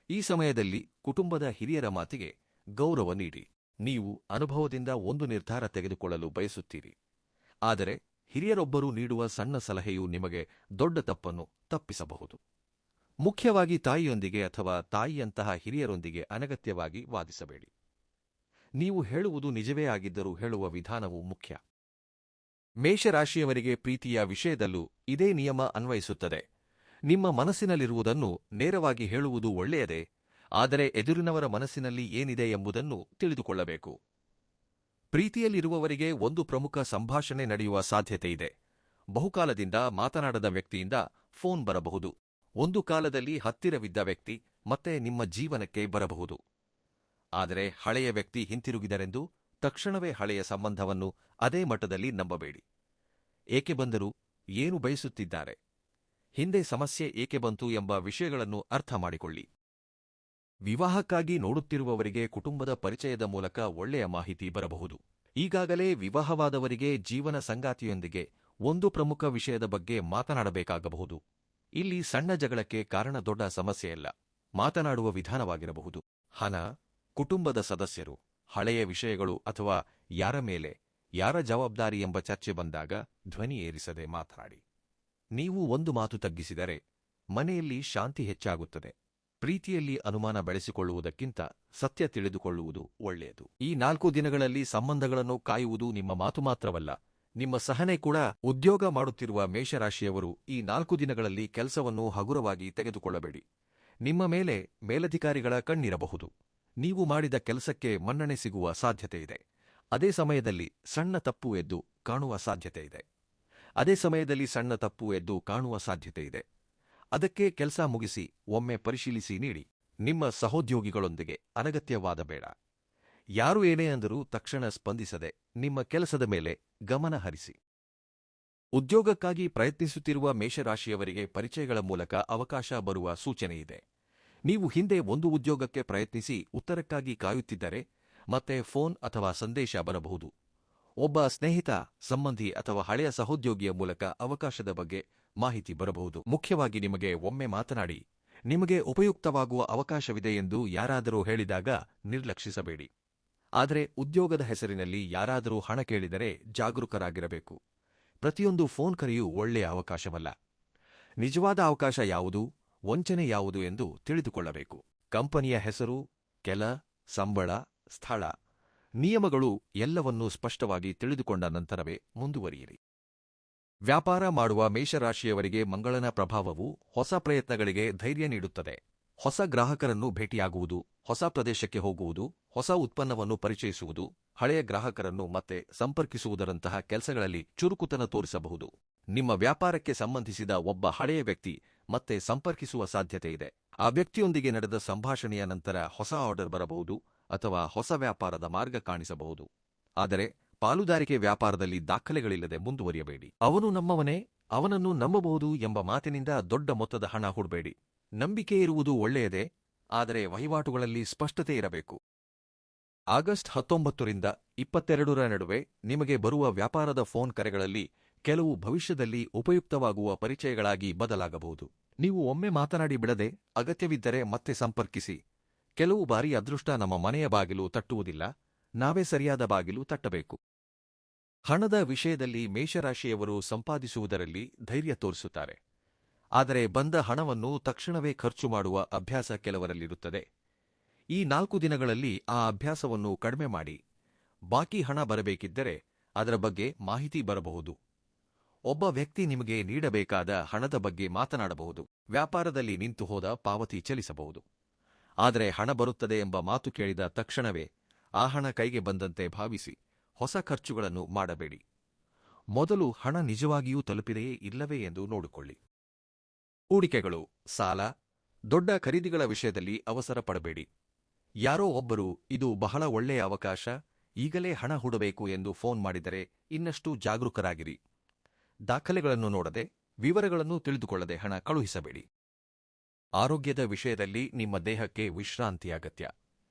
ಈ ಸಮಯದಲ್ಲಿ ಕುಟುಂಬದ ಹಿರಿಯರ ಮಾತಿಗೆ ಗೌರವ ನೀಡಿ. ನೀವು ಅನುಭವದಿಂದ ಒಂದು ನಿರ್ಧಾರ ತೆಗೆದುಕೊಳ್ಳಲು ಬಯಸುತ್ತೀರಿ. ಆದರೆ ಹಿರಿಯರೊಬ್ಬರು ನೀಡುವ ಸಣ್ಣ ಸಲಹೆಯು ನಿಮಗೆ ದೊಡ್ಡ ತಪ್ಪನ್ನು ತಪ್ಪಿಸಬಹುದು. ಮುಖ್ಯವಾಗಿ ತಾಯಿಯೊಂದಿಗೆ ಅಥವಾ ತಾಯಿಯಂತಹ ಹಿರಿಯರೊಂದಿಗೆ ಅನಗತ್ಯವಾಗಿ ವಾದಿಸಬೇಡಿ. ನೀವು ಹೇಳುವುದು ನಿಜವೇ ಆಗಿದ್ದರೂ ಹೇಳುವ ವಿಧಾನವು ಮುಖ್ಯ. ಮೇಷರಾಶಿಯವರಿಗೆ ಪ್ರೀತಿಯ ವಿಷಯದಲ್ಲೂ ಇದೇ ನಿಯಮ ಅನ್ವಯಿಸುತ್ತದೆ. ನಿಮ್ಮ ಮನಸ್ಸಿನಲ್ಲಿರುವುದನ್ನು ನೇರವಾಗಿ ಹೇಳುವುದು ಒಳ್ಳೆಯದೇ, ಆದರೆ ಎದುರಿನವರ ಮನಸ್ಸಿನಲ್ಲಿ ಏನಿದೆ ಎಂಬುದನ್ನು ತಿಳಿದುಕೊಳ್ಳಬೇಕು. ಪ್ರೀತಿಯಲ್ಲಿರುವವರಿಗೆ ಒಂದು ಪ್ರಮುಖ ಸಂಭಾಷಣೆ ನಡೆಯುವ ಸಾಧ್ಯತೆಯಿದೆ. ಬಹುಕಾಲದಿಂದ ಮಾತನಾಡದ ವ್ಯಕ್ತಿಯಿಂದ ಫೋನ್ ಬರಬಹುದು. ಒಂದು ಕಾಲದಲ್ಲಿ ಹತ್ತಿರವಿದ್ದ ವ್ಯಕ್ತಿ ಮತ್ತೆ ನಿಮ್ಮ ಜೀವನಕ್ಕೆ ಬರಬಹುದು. ಆದರೆ ಹಳೆಯ ವ್ಯಕ್ತಿ ಹಿಂತಿರುಗಿದರೆಂದು ತಕ್ಷಣವೇ ಹಳೆಯ ಸಂಬಂಧವನ್ನು ಅದೇ ಮಟ್ಟದಲ್ಲಿ ನಂಬಬೇಡಿ. ಏಕೆ ಬಂದರು, ಏನು ಬಯಸುತ್ತಿದ್ದಾರೆ, ಹಿಂದೆ ಸಮಸ್ಯೆ ಏಕೆ ಬಂತು ಎಂಬ ವಿಷಯಗಳನ್ನು ಅರ್ಥ ಮಾಡಿಕೊಳ್ಳಿ. ವಿವಾಹಕ್ಕಾಗಿ ನೋಡುತ್ತಿರುವವರಿಗೆ ಕುಟುಂಬದ ಪರಿಚಯದ ಮೂಲಕ ಒಳ್ಳೆಯ ಮಾಹಿತಿ ಬರಬಹುದು. ಈಗಾಗಲೇ ವಿವಾಹವಾದವರಿಗೆ ಜೀವನ ಸಂಗಾತಿಯೊಂದಿಗೆ ಒಂದು ಪ್ರಮುಖ ವಿಷಯದ ಬಗ್ಗೆ ಮಾತನಾಡಬೇಕಾಗಬಹುದು. ಇಲ್ಲಿ ಸಣ್ಣ ಜಗಳಕ್ಕೆ ಕಾರಣ ದೊಡ್ಡ ಸಮಸ್ಯೆಯಲ್ಲ, ಮಾತನಾಡುವ ವಿಧಾನವಾಗಿರಬಹುದು. ಹಣ, ಕುಟುಂಬದ ಸದಸ್ಯರು, ಹಳೆಯ ವಿಷಯಗಳು ಅಥವಾ ಯಾರ ಮೇಲೆ ಯಾರ ಜವಾಬ್ದಾರಿ ಎಂಬ ಚರ್ಚೆ ಬಂದಾಗ ಧ್ವನಿ ಏರಿಸದೆ ಮಾತನಾಡಿ. ನೀವು ಒಂದು ಮಾತು ತಗ್ಗಿಸಿದರೆ ಮನೆಯಲ್ಲಿ ಶಾಂತಿ ಹೆಚ್ಚಾಗುತ್ತದೆ. ಪ್ರೀತಿಯಲ್ಲಿ ಅನುಮಾನ ಬೆಳೆಸಿಕೊಳ್ಳುವುದಕ್ಕಿಂತ ಸತ್ಯ ತಿಳಿದುಕೊಳ್ಳುವುದು ಒಳ್ಳೆಯದು. ಈ 4 ದಿನಗಳಲ್ಲಿ ಸಂಬಂಧಗಳನ್ನು ಕಾಯುವುದು ನಿಮ್ಮ ಮಾತು ಮಾತ್ರವಲ್ಲ, ನಿಮ್ಮ ಸಹನೆ ಕೂಡ. ಉದ್ಯೋಗ ಮಾಡುತ್ತಿರುವ ಮೇಷರಾಶಿಯವರು ಈ 4 ದಿನಗಳಲ್ಲಿ ಕೆಲಸವನ್ನು ಹಗುರವಾಗಿ ತೆಗೆದುಕೊಳ್ಳಬೇಡಿ. ನಿಮ್ಮ ಮೇಲೆ ಮೇಲಧಿಕಾರಿಗಳ ಕಣ್ಣಿರಬಹುದು. ನೀವು ಮಾಡಿದ ಕೆಲಸಕ್ಕೆ ಮನ್ನಣೆ ಸಿಗುವ ಸಾಧ್ಯತೆಯಿದೆ. ಅದೇ ಸಮಯದಲ್ಲಿ ಸಣ್ಣ ತಪ್ಪು ಎದ್ದು ಕಾಣುವ ಸಾಧ್ಯತೆಯಿದೆ. ಅದಕ್ಕೆ ಕೆಲಸ ಮುಗಿಸಿ ಒಮ್ಮೆ ಪರಿಶೀಲಿಸಿ ನೀಡಿ. ನಿಮ್ಮ ಸಹೋದ್ಯೋಗಿಗಳೊಂದಿಗೆ ಅನಗತ್ಯವಾದ ಬೇಡ. ಯಾರು ಏನೇ ಅಂದರೂ ತಕ್ಷಣ ಸ್ಪಂದಿಸದೆ ನಿಮ್ಮ ಕೆಲಸದ ಮೇಲೆ ಗಮನ ಹರಿಸಿ. ಉದ್ಯೋಗಕ್ಕಾಗಿ ಪ್ರಯತ್ನಿಸುತ್ತಿರುವ ಮೇಷರಾಶಿಯವರಿಗೆ ಪರಿಚಯಗಳ ಮೂಲಕ ಅವಕಾಶ ಬರುವ ಸೂಚನೆಯಿದೆ. ನೀವು ಹಿಂದೆ ಒಂದು ಉದ್ಯೋಗಕ್ಕೆ ಪ್ರಯತ್ನಿಸಿ ಉತ್ತರಕ್ಕಾಗಿ ಕಾಯುತ್ತಿದ್ದರೆ ಮತ್ತೆ ಫೋನ್ ಅಥವಾ ಸಂದೇಶ ಬರಬಹುದು. ಒಬ್ಬ ಸ್ನೇಹಿತ, ಸಂಬಂಧಿ ಅಥವಾ ಹಳೆಯ ಸಹೋದ್ಯೋಗಿಯ ಮೂಲಕ ಅವಕಾಶದ ಬಗ್ಗೆ ಮಾಹಿತಿ ಬರಬಹುದು. ಮುಖ್ಯವಾಗಿ ನಿಮಗೆ ಒಮ್ಮೆ ಮಾತನಾಡಿ ನಿಮಗೆ ಉಪಯುಕ್ತವಾಗುವ ಅವಕಾಶವಿದೆ ಎಂದು ಯಾರಾದರೂ ಹೇಳಿದಾಗ ನಿರ್ಲಕ್ಷಿಸಬೇಡಿ. ಆದರೆ ಉದ್ಯೋಗದ ಹೆಸರಿನಲ್ಲಿ ಯಾರಾದರೂ ಹಣ ಕೇಳಿದರೆ ಜಾಗರೂಕರಾಗಿರಬೇಕು. ಪ್ರತಿಯೊಂದು ಫೋನ್ ಕರೆಯೂ ಒಳ್ಳೆಯ ಅವಕಾಶವಲ್ಲ. ನಿಜವಾದ ಅವಕಾಶ ಯಾವುದು, ವಂಚನೆ ಯಾವುದು ಎಂದು ತಿಳಿದುಕೊಳ್ಳಬೇಕು. ಕಂಪನಿಯ ಹೆಸರು, ಸಂಬಳ, ಸ್ಥಳ, ನಿಯಮಗಳು ಎಲ್ಲವನ್ನೂ ಸ್ಪಷ್ಟವಾಗಿ ತಿಳಿದುಕೊಂಡ ನಂತರವೇ ಮುಂದುವರಿಯಿರಿ. ವ್ಯಾಪಾರ ಮಾಡುವ ಮೇಷರಾಶಿಯವರಿಗೆ ಮಂಗಳನ ಪ್ರಭಾವವು ಹೊಸ ಪ್ರಯತ್ನಗಳಿಗೆ ಧೈರ್ಯ ನೀಡುತ್ತದೆ. ಹೊಸ ಗ್ರಾಹಕರನ್ನು ಭೇಟಿಯಾಗುವುದು, ಹೊಸ ಪ್ರದೇಶಕ್ಕೆ ಹೋಗುವುದು, ಹೊಸ ಉತ್ಪನ್ನವನ್ನು ಪರಿಚಯಿಸುವುದು, ಹಳೆಯ ಗ್ರಾಹಕರನ್ನು ಮತ್ತೆ ಸಂಪರ್ಕಿಸುವುದರಂತಹ ಕೆಲಸಗಳಲ್ಲಿ ಚುರುಕುತನ ತೋರಿಸಬಹುದು. ನಿಮ್ಮ ವ್ಯಾಪಾರಕ್ಕೆ ಸಂಬಂಧಿಸಿದ ಒಬ್ಬ ಹಳೆಯ ವ್ಯಕ್ತಿ ಮತ್ತೆ ಸಂಪರ್ಕಿಸುವ ಸಾಧ್ಯತೆಯಿದೆ. ಆ ವ್ಯಕ್ತಿಯೊಂದಿಗೆ ನಡೆದ ಸಂಭಾಷಣೆಯ ನಂತರ ಹೊಸ ಆರ್ಡರ್ ಬರಬಹುದು ಅಥವಾ ಹೊಸ ವ್ಯಾಪಾರದ ಮಾರ್ಗ ಕಾಣಿಸಬಹುದು. ಆದರೆ ಪಾಲುದಾರಿಕೆ ವ್ಯಾಪಾರದಲ್ಲಿ ದಾಖಲೆಗಳಿಲ್ಲದೆ ಮುಂದುವರಿಯಬೇಡಿ. ಅವನು ನಮ್ಮವನೇ, ಅವನನ್ನು ನಂಬಬಹುದು ಎಂಬ ಮಾತಿನಿಂದ ದೊಡ್ಡ ಮೊತ್ತದ ಹಣ ಹೂಡಬೇಡಿ. ನಂಬಿಕೆ ಇರುವುದು ಒಳ್ಳೆಯದೇ, ಆದರೆ ವಹಿವಾಟುಗಳಲ್ಲಿ ಸ್ಪಷ್ಟತೆ ಇರಬೇಕು. ಆಗಸ್ಟ್ 19ರಿಂದ 22ರ ನಡುವೆ ನಿಮಗೆ ಬರುವ ವ್ಯಾಪಾರದ ಫೋನ್ ಕರೆಗಳಲ್ಲಿ ಕೆಲವು ಭವಿಷ್ಯದಲ್ಲಿ ಉಪಯುಕ್ತವಾಗುವ ಪರಿಚಯಗಳಾಗಿ ಬದಲಾಗಬಹುದು. ನೀವು ಒಮ್ಮೆ ಮಾತನಾಡಿ ಬಿಡದೆ ಅಗತ್ಯವಿದ್ದರೆ ಮತ್ತೆ ಸಂಪರ್ಕಿಸಿ. ಕೆಲವು ಬಾರಿ ಅದೃಷ್ಟ ನಮ್ಮ ಮನೆಯ ಬಾಗಿಲು ತಟ್ಟುವುದಿಲ್ಲ, ನಾವೇ ಸರಿಯಾದ ಬಾಗಿಲು ತಟ್ಟಬೇಕು. ಹಣದ ವಿಷಯದಲ್ಲಿ ಮೇಷರಾಶಿಯವರು ಸಂಪಾದಿಸುವುದರಲ್ಲಿ ಧೈರ್ಯ ತೋರಿಸುತ್ತಾರೆ. ಆದರೆ ಬಂದ ಹಣವನ್ನು ತಕ್ಷಣವೇ ಖರ್ಚು ಮಾಡುವ ಅಭ್ಯಾಸ ಕೆಲವರಲ್ಲಿರುತ್ತದೆ. ಈ 4 ದಿನಗಳಲ್ಲಿ ಆ ಅಭ್ಯಾಸವನ್ನು ಕಡಿಮೆ ಮಾಡಿ. ಬಾಕಿ ಹಣ ಬರಬೇಕಿದ್ದರೆ ಅದರ ಬಗ್ಗೆ ಮಾಹಿತಿ ಬರಬಹುದು. ಒಬ್ಬ ವ್ಯಕ್ತಿ ನಿಮಗೆ ನೀಡಬೇಕಾದ ಹಣದ ಬಗ್ಗೆ ಮಾತನಾಡಬಹುದು. ವ್ಯಾಪಾರದಲ್ಲಿ ನಿಂತು ಹೋದ ಪಾವತಿ ಚಲಿಸಬಹುದು. ಆದರೆ ಹಣ ಬರುತ್ತದೆ ಎಂಬ ಮಾತು ಕೇಳಿದ ತಕ್ಷಣವೇ ಆ ಹಣ ಕೈಗೆ ಬಂದಂತೆ ಭಾವಿಸಿ ಹೊಸ ಖರ್ಚುಗಳನ್ನು ಮಾಡಬೇಡಿ. ಮೊದಲು ಹಣ ನಿಜವಾಗಿಯೂ ತಲುಪಿದೆಯೇ ಇಲ್ಲವೇ ಎಂದು ನೋಡಿಕೊಳ್ಳಿ. ಹೂಡಿಕೆಗಳು, ಸಾಲ, ದೊಡ್ಡ ಖರೀದಿಗಳ ವಿಷಯದಲ್ಲಿ ಅವಸರ ಪಡಬೇಡಿ. ಯಾರೋ ಒಬ್ಬರು ಇದು ಬಹಳ ಒಳ್ಳೆಯ ಅವಕಾಶ, ಈಗಲೇ ಹಣ ಹೂಡಬೇಕು ಎಂದು ಫೋನ್ ಮಾಡಿದರೆ ಇನ್ನಷ್ಟು ಜಾಗರೂಕರಾಗಿರಿ. ದಾಖಲೆಗಳನ್ನು ನೋಡದೆ, ವಿವರಗಳನ್ನು ತಿಳಿದುಕೊಳ್ಳದೆ ಹಣ ಕಳುಹಿಸಬೇಡಿ. ಆರೋಗ್ಯದ ವಿಷಯದಲ್ಲಿ ನಿಮ್ಮ ದೇಹಕ್ಕೆ ವಿಶ್ರಾಂತಿ ಅಗತ್ಯ.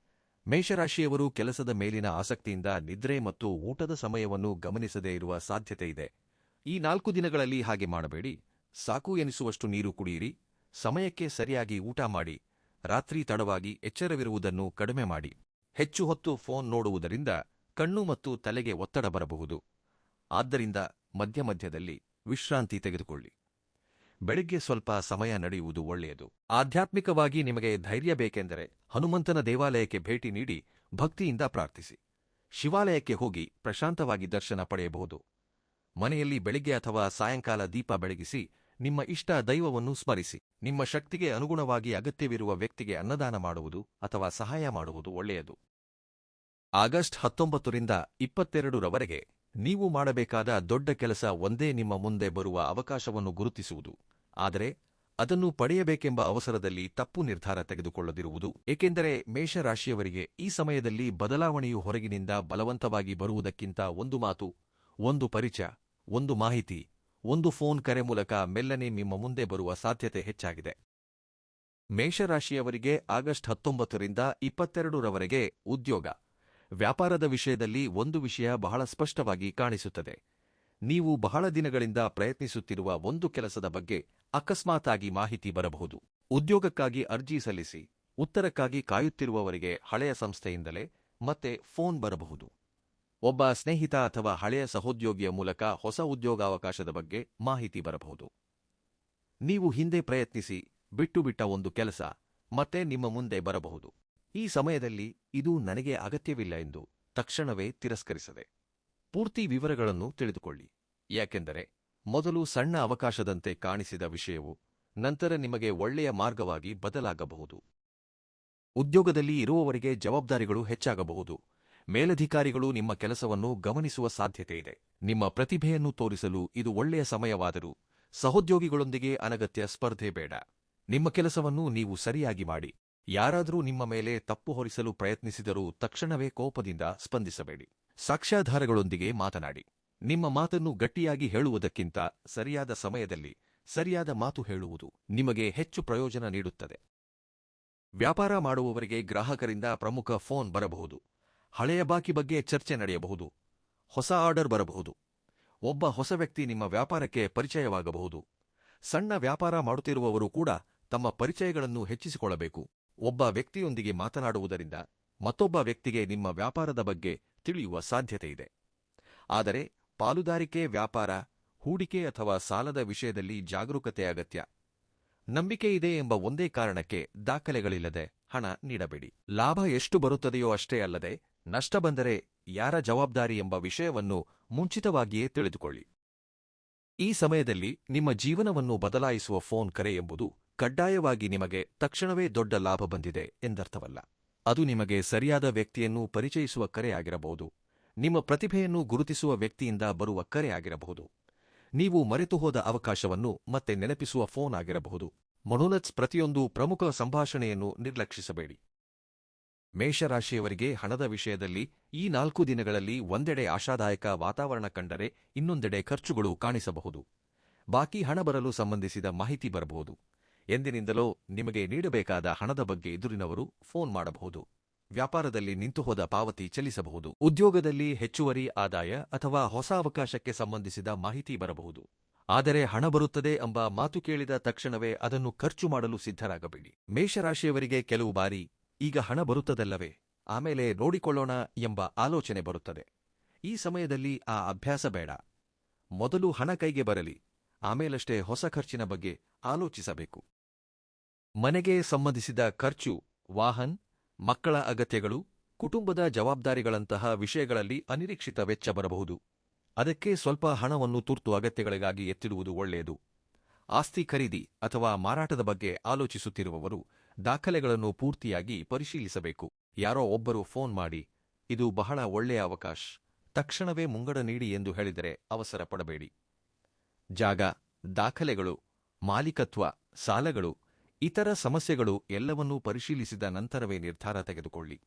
ಮೇಷರಾಶಿಯವರು ಕೆಲಸದ ಮೇಲಿನ ಆಸಕ್ತಿಯಿಂದ ನಿದ್ರೆ ಮತ್ತು ಊಟದ ಸಮಯವನ್ನು ಗಮನಿಸದೇ ಇರುವ ಸಾಧ್ಯತೆಯಿದೆ. ಈ 4 ದಿನಗಳಲ್ಲಿ ಹಾಗೆ ಮಾಡಬೇಡಿ. ಸಾಕು ಎನಿಸುವಷ್ಟು ನೀರು ಕುಡಿಯಿರಿ, ಸಮಯಕ್ಕೆ ಸರಿಯಾಗಿ ಊಟ ಮಾಡಿ, ರಾತ್ರಿ ತಡವಾಗಿ ಎಚ್ಚರವಿರುವುದನ್ನು ಕಡಿಮೆ ಮಾಡಿ. ಹೆಚ್ಚು ಹೊತ್ತು ಫೋನ್ ನೋಡುವುದರಿಂದ ಕಣ್ಣು ಮತ್ತು ತಲೆಗೆ ಒತ್ತಡ ಬರಬಹುದು. ಆದ್ದರಿಂದ ಮಧ್ಯಮಧ್ಯದಲ್ಲಿ ವಿಶ್ರಾಂತಿ ತೆಗೆದುಕೊಳ್ಳಿ. ಬೆಳಿಗ್ಗೆ ಸ್ವಲ್ಪ ಸಮಯ ನಡೆಯುವುದು ಒಳ್ಳೆಯದು. ಆಧ್ಯಾತ್ಮಿಕವಾಗಿ ನಿಮಗೆ ಧೈರ್ಯ ಬೇಕೆಂದರೆ ಹನುಮಂತನ ದೇವಾಲಯಕ್ಕೆ ಭೇಟಿ ನೀಡಿ ಭಕ್ತಿಯಿಂದ ಪ್ರಾರ್ಥಿಸಿ. ಶಿವಾಲಯಕ್ಕೆ ಹೋಗಿ ಪ್ರಶಾಂತವಾಗಿ ದರ್ಶನ ಪಡೆಯಬಹುದು. ಮನೆಯಲ್ಲಿ ಬೆಳಿಗ್ಗೆ ಅಥವಾ ಸಾಯಂಕಾಲ ದೀಪ ಬೆಳಗಿಸಿ ನಿಮ್ಮ ಇಷ್ಟ ದೈವವನ್ನು ಸ್ಮರಿಸಿ. ನಿಮ್ಮ ಶಕ್ತಿಗೆ ಅನುಗುಣವಾಗಿ ಅಗತ್ಯವಿರುವ ವ್ಯಕ್ತಿಗೆ ಅನ್ನದಾನ ಮಾಡುವುದು ಅಥವಾ ಸಹಾಯ ಮಾಡುವುದು ಒಳ್ಳೆಯದು. ಆಗಸ್ಟ್ 19ರಿಂದ 22ರವರೆಗೆ ನೀವು ಮಾಡಬೇಕಾದ ದೊಡ್ಡ ಕೆಲಸ ಒಂದೇ: ನಿಮ್ಮ ಮುಂದೆ ಬರುವ ಅವಕಾಶವನ್ನು ಗುರುತಿಸುವುದು. ಆದರೆ ಅದನ್ನು ಪಡೆಯಬೇಕೆಂಬ ಅವಸರದಲ್ಲಿ ತಪ್ಪು ನಿರ್ಧಾರ ತೆಗೆದುಕೊಳ್ಳದಿರುವುದು. ಏಕೆಂದರೆ ಮೇಷರಾಶಿಯವರಿಗೆ ಈ ಸಮಯದಲ್ಲಿ ಬದಲಾವಣೆಯು ಹೊರಗಿನಿಂದ ಬಲವಂತವಾಗಿ ಬರುವುದಕ್ಕಿಂತ ಒಂದು ಮಾತು, ಒಂದು ಪರಿಚಯ, ಒಂದು ಮಾಹಿತಿ, ಒಂದು ಫೋನ್ ಕರೆ ಮೂಲಕ ಮೆಲ್ಲನೆ ನಿಮ್ಮ ಮುಂದೆ ಬರುವ ಸಾಧ್ಯತೆ ಹೆಚ್ಚಾಗಿದೆ. ಮೇಷರಾಶಿಯವರಿಗೆ ಆಗಸ್ಟ್ 19ರಿಂದ 22ರವರೆಗೆ ಉದ್ಯೋಗ, ವ್ಯಾಪಾರದ ವಿಷಯದಲ್ಲಿ ಒಂದು ವಿಷಯ ಬಹಳ ಸ್ಪಷ್ಟವಾಗಿ ಕಾಣಿಸುತ್ತದೆ. ನೀವು ಬಹಳ ದಿನಗಳಿಂದ ಪ್ರಯತ್ನಿಸುತ್ತಿರುವ ಒಂದು ಕೆಲಸದ ಬಗ್ಗೆ ಅಕಸ್ಮಾತ್ತಾಗಿ ಮಾಹಿತಿ ಬರಬಹುದು. ಉದ್ಯೋಗಕ್ಕಾಗಿ ಅರ್ಜಿ ಸಲ್ಲಿಸಿ ಉತ್ತರಕ್ಕಾಗಿ ಕಾಯುತ್ತಿರುವವರಿಗೆ ಹಳೆಯ ಸಂಸ್ಥೆಯಿಂದಲೇ ಮತ್ತೆ ಫೋನ್ ಬರಬಹುದು. ಒಬ್ಬ ಸ್ನೇಹಿತ ಅಥವಾ ಹಳೆಯ ಸಹೋದ್ಯೋಗಿಯ ಮೂಲಕ ಹೊಸ ಉದ್ಯೋಗಾವಕಾಶದ ಬಗ್ಗೆ ಮಾಹಿತಿ ಬರಬಹುದು. ನೀವು ಹಿಂದೆ ಪ್ರಯತ್ನಿಸಿ ಬಿಟ್ಟುಬಿಟ್ಟ ಒಂದು ಕೆಲಸ ಮತ್ತೆ ನಿಮ್ಮ ಮುಂದೆ ಬರಬಹುದು. ಈ ಸಮಯದಲ್ಲಿ ಇದು ನನಗೆ ಅಗತ್ಯವಿಲ್ಲ ಎಂದು ತಕ್ಷಣವೇ ತಿರಸ್ಕರಿಸದೆ ಪೂರ್ತಿ ವಿವರಗಳನ್ನು ತಿಳಿದುಕೊಳ್ಳಿ. ಯಾಕೆಂದರೆ ಮೊದಲು ಸಣ್ಣ ಅವಕಾಶದಂತೆ ಕಾಣಿಸಿದ ವಿಷಯವು ನಂತರ ನಿಮಗೆ ಒಳ್ಳೆಯ ಮಾರ್ಗವಾಗಿ ಬದಲಾಗಬಹುದು. ಉದ್ಯೋಗದಲ್ಲಿ ಇರುವವರಿಗೆ ಜವಾಬ್ದಾರಿಗಳು ಹೆಚ್ಚಾಗಬಹುದು. ಮೇಲಧಿಕಾರಿಗಳು ನಿಮ್ಮ ಕೆಲಸವನ್ನು ಗಮನಿಸುವ ಸಾಧ್ಯತೆಯಿದೆ. ನಿಮ್ಮ ಪ್ರತಿಭೆಯನ್ನು ತೋರಿಸಲು ಇದು ಒಳ್ಳೆಯ ಸಮಯವಾದರೂ ಸಹೋದ್ಯೋಗಿಗಳೊಂದಿಗೆ ಅನಗತ್ಯ ಸ್ಪರ್ಧೆ ಬೇಡ. ನಿಮ್ಮ ಕೆಲಸವನ್ನು ನೀವು ಸರಿಯಾಗಿ ಮಾಡಿ. ಯಾರಾದರೂ ನಿಮ್ಮ ಮೇಲೆ ತಪ್ಪು ಹೊರಿಸಲು ಪ್ರಯತ್ನಿಸಿದರೂ ತಕ್ಷಣವೇ ಕೋಪದಿಂದ ಸ್ಪಂದಿಸಬೇಡಿ. ಸಾಕ್ಷ್ಯಾಧಾರಗಳೊಂದಿಗೆ ಮಾತನಾಡಿ. ನಿಮ್ಮ ಮಾತನ್ನು ಗಟ್ಟಿಯಾಗಿ ಹೇಳುವುದಕ್ಕಿಂತ ಸರಿಯಾದ ಸಮಯದಲ್ಲಿ ಸರಿಯಾದ ಮಾತು ಹೇಳುವುದು ನಿಮಗೆ ಹೆಚ್ಚು ಪ್ರಯೋಜನ ನೀಡುತ್ತದೆ. ವ್ಯಾಪಾರ ಮಾಡುವವರಿಗೆ ಗ್ರಾಹಕರಿಂದ ಪ್ರಮುಖ ಫೋನ್ ಬರಬಹುದು. ಹಳೆಯ ಬಾಕಿ ಬಗ್ಗೆ ಚರ್ಚೆ ನಡೆಯಬಹುದು. ಹೊಸ ಆರ್ಡರ್ ಬರಬಹುದು. ಒಬ್ಬ ಹೊಸ ವ್ಯಕ್ತಿ ನಿಮ್ಮ ವ್ಯಾಪಾರಕ್ಕೆ ಪರಿಚಯವಾಗಬಹುದು. ಸಣ್ಣ ವ್ಯಾಪಾರ ಮಾಡುತ್ತಿರುವವರು ಕೂಡ ತಮ್ಮ ಪರಿಚಯಗಳನ್ನು ಹೆಚ್ಚಿಸಿಕೊಳ್ಳಬೇಕು. ಒಬ್ಬ ವ್ಯಕ್ತಿಯೊಂದಿಗೆ ಮಾತನಾಡುವುದರಿಂದ ಮತ್ತೊಬ್ಬ ವ್ಯಕ್ತಿಗೆ ನಿಮ್ಮ ವ್ಯಾಪಾರದ ಬಗ್ಗೆ ತಿಳಿಯುವ ಸಾಧ್ಯತೆಯಿದೆ. ಆದರೆ ಪಾಲುದಾರಿಕೆ, ವ್ಯಾಪಾರ, ಹೂಡಿಕೆ ಅಥವಾ ಸಾಲದ ವಿಷಯದಲ್ಲಿ ಜಾಗರೂಕತೆ ಅಗತ್ಯ. ನಂಬಿಕೆಯಿದೆ ಎಂಬ ಒಂದೇ ಕಾರಣಕ್ಕೆ ದಾಖಲೆಗಳಿಲ್ಲದೆ ಹಣ ನೀಡಬೇಡಿ. ಲಾಭ ಎಷ್ಟು ಬರುತ್ತದೆಯೋ ಅಷ್ಟೇ ಅಲ್ಲದೆ ನಷ್ಟ ಬಂದರೆ ಯಾರ ಜವಾಬ್ದಾರಿ ಎಂಬ ವಿಷಯವನ್ನು ಮುಂಚಿತವಾಗಿಯೇ ತಿಳಿದುಕೊಳ್ಳಿ. ಈ ಸಮಯದಲ್ಲಿ ನಿಮ್ಮ ಜೀವನವನ್ನು ಬದಲಾಯಿಸುವ ಫೋನ್ ಕರೆ ಎಂಬುದು ಕಡ್ಡಾಯವಾಗಿ ನಿಮಗೆ ತಕ್ಷಣವೇ ದೊಡ್ಡ ಲಾಭ ಬಂದಿದೆ ಎಂದರ್ಥವಲ್ಲ. ಅದು ನಿಮಗೆ ಸರಿಯಾದ ವ್ಯಕ್ತಿಯನ್ನು ಪರಿಚಯಿಸುವ ಕರೆಯಾಗಿರಬಹುದು. ನಿಮ್ಮ ಪ್ರತಿಭೆಯನ್ನು ಗುರುತಿಸುವ ವ್ಯಕ್ತಿಯಿಂದ ಬರುವ ಕರೆಯಾಗಿರಬಹುದು. ನೀವು ಮರೆತುಹೋದ ಅವಕಾಶವನ್ನು ಮತ್ತೆ ನೆನಪಿಸುವ ಫೋನ್ ಆಗಿರಬಹುದು. ಮೊನೋಲತ್ಸ್ ಪ್ರತಿಯೊಂದು ಪ್ರಮುಖ ಸಂಭಾಷಣೆಯನ್ನು ನಿರ್ಲಕ್ಷಿಸಬೇಡಿ. ಮೇಷರಾಶಿಯವರಿಗೆ ಹಣದ ವಿಷಯದಲ್ಲಿ ಈ 4 ದಿನಗಳಲ್ಲಿ ಒಂದೆಡೆ ಆಶಾದಾಯಕ ವಾತಾವರಣ ಕಂಡರೆ ಇನ್ನೊಂದೆಡೆ ಖರ್ಚುಗಳು ಕಾಣಿಸಬಹುದು. ಬಾಕಿ ಹಣ ಬರಲು ಸಂಬಂಧಿಸಿದ ಮಾಹಿತಿ ಬರಬಹುದು. ಎಂದಿನಿಂದಲೋ ನಿಮಗೆ ನೀಡಬೇಕಾದ ಹಣದ ಬಗ್ಗೆ ಎದುರಿನವರು ಫೋನ್ ಮಾಡಬಹುದು. ವ್ಯಾಪಾರದಲ್ಲಿ ನಿಂತುಹೋದ ಪಾವತಿ ಚಲಿಸಬಹುದು. ಉದ್ಯೋಗದಲ್ಲಿ ಹೆಚ್ಚುವರಿ ಆದಾಯ ಅಥವಾ ಹೊಸ ಅವಕಾಶಕ್ಕೆ ಸಂಬಂಧಿಸಿದ ಮಾಹಿತಿ ಬರಬಹುದು. ಆದರೆ ಹಣ ಬರುತ್ತದೆ ಎಂಬ ಮಾತು ಕೇಳಿದ ತಕ್ಷಣವೇ ಅದನ್ನು ಖರ್ಚು ಮಾಡಲು ಸಿದ್ಧರಾಗಬೇಡಿ. ಮೇಷರಾಶಿಯವರಿಗೆ ಕೆಲವು ಬಾರಿ ಈಗ ಹಣ ಬರುತ್ತದಲ್ಲವೇ, ಆಮೇಲೆ ನೋಡಿಕೊಳ್ಳೋಣ ಎಂಬ ಆಲೋಚನೆ ಬರುತ್ತದೆ. ಈ ಸಮಯದಲ್ಲಿ ಆ ಅಭ್ಯಾಸ ಬೇಡ. ಮೊದಲು ಹಣ ಕೈಗೆ ಬರಲಿ, ಆಮೇಲಷ್ಟೇ ಹೊಸ ಖರ್ಚಿನ ಬಗ್ಗೆ ಆಲೋಚಿಸಬೇಕು. ಮನೆಗೆ ಸಂಬಂಧಿಸಿದ ಖರ್ಚು, ವಾಹನ್, ಮಕ್ಕಳ ಅಗತ್ಯಗಳು, ಕುಟುಂಬದ ಜವಾಬ್ದಾರಿಗಳಂತಹ ವಿಷಯಗಳಲ್ಲಿ ಅನಿರೀಕ್ಷಿತ ವೆಚ್ಚ ಬರಬಹುದು. ಅದಕ್ಕೆ ಸ್ವಲ್ಪ ಹಣವನ್ನು ತುರ್ತು ಅಗತ್ಯಗಳಿಗಾಗಿ ಎತ್ತಿಡುವುದು ಒಳ್ಳೆಯದು. ಆಸ್ತಿ ಖರೀದಿ ಅಥವಾ ಮಾರಾಟದ ಬಗ್ಗೆ ಆಲೋಚಿಸುತ್ತಿರುವವರು ದಾಖಲೆಗಳನ್ನು ಪೂರ್ತಿಯಾಗಿ ಪರಿಶೀಲಿಸಬೇಕು. ಯಾರೋ ಒಬ್ಬರು ಫೋನ್ ಮಾಡಿ, ಇದು ಬಹಳ ಒಳ್ಳೆಯ ಅವಕಾಶ, ತಕ್ಷಣವೇ ಮುಂಗಡ ನೀಡಿ ಎಂದು ಹೇಳಿದರೆ ಅವಸರ ಪಡಬೇಡಿ. ಜಾಗ, ದಾಖಲೆಗಳು, ಮಾಲೀಕತ್ವ, ಸಾಲಗಳು, ಇತರ ಸಮಸ್ಯೆಗಳು ಎಲ್ಲವನ್ನೂ ಪರಿಶೀಲಿಸಿದ ನಂತರವೇ ನಿರ್ಧಾರ ತೆಗೆದುಕೊಳ್ಳಿ.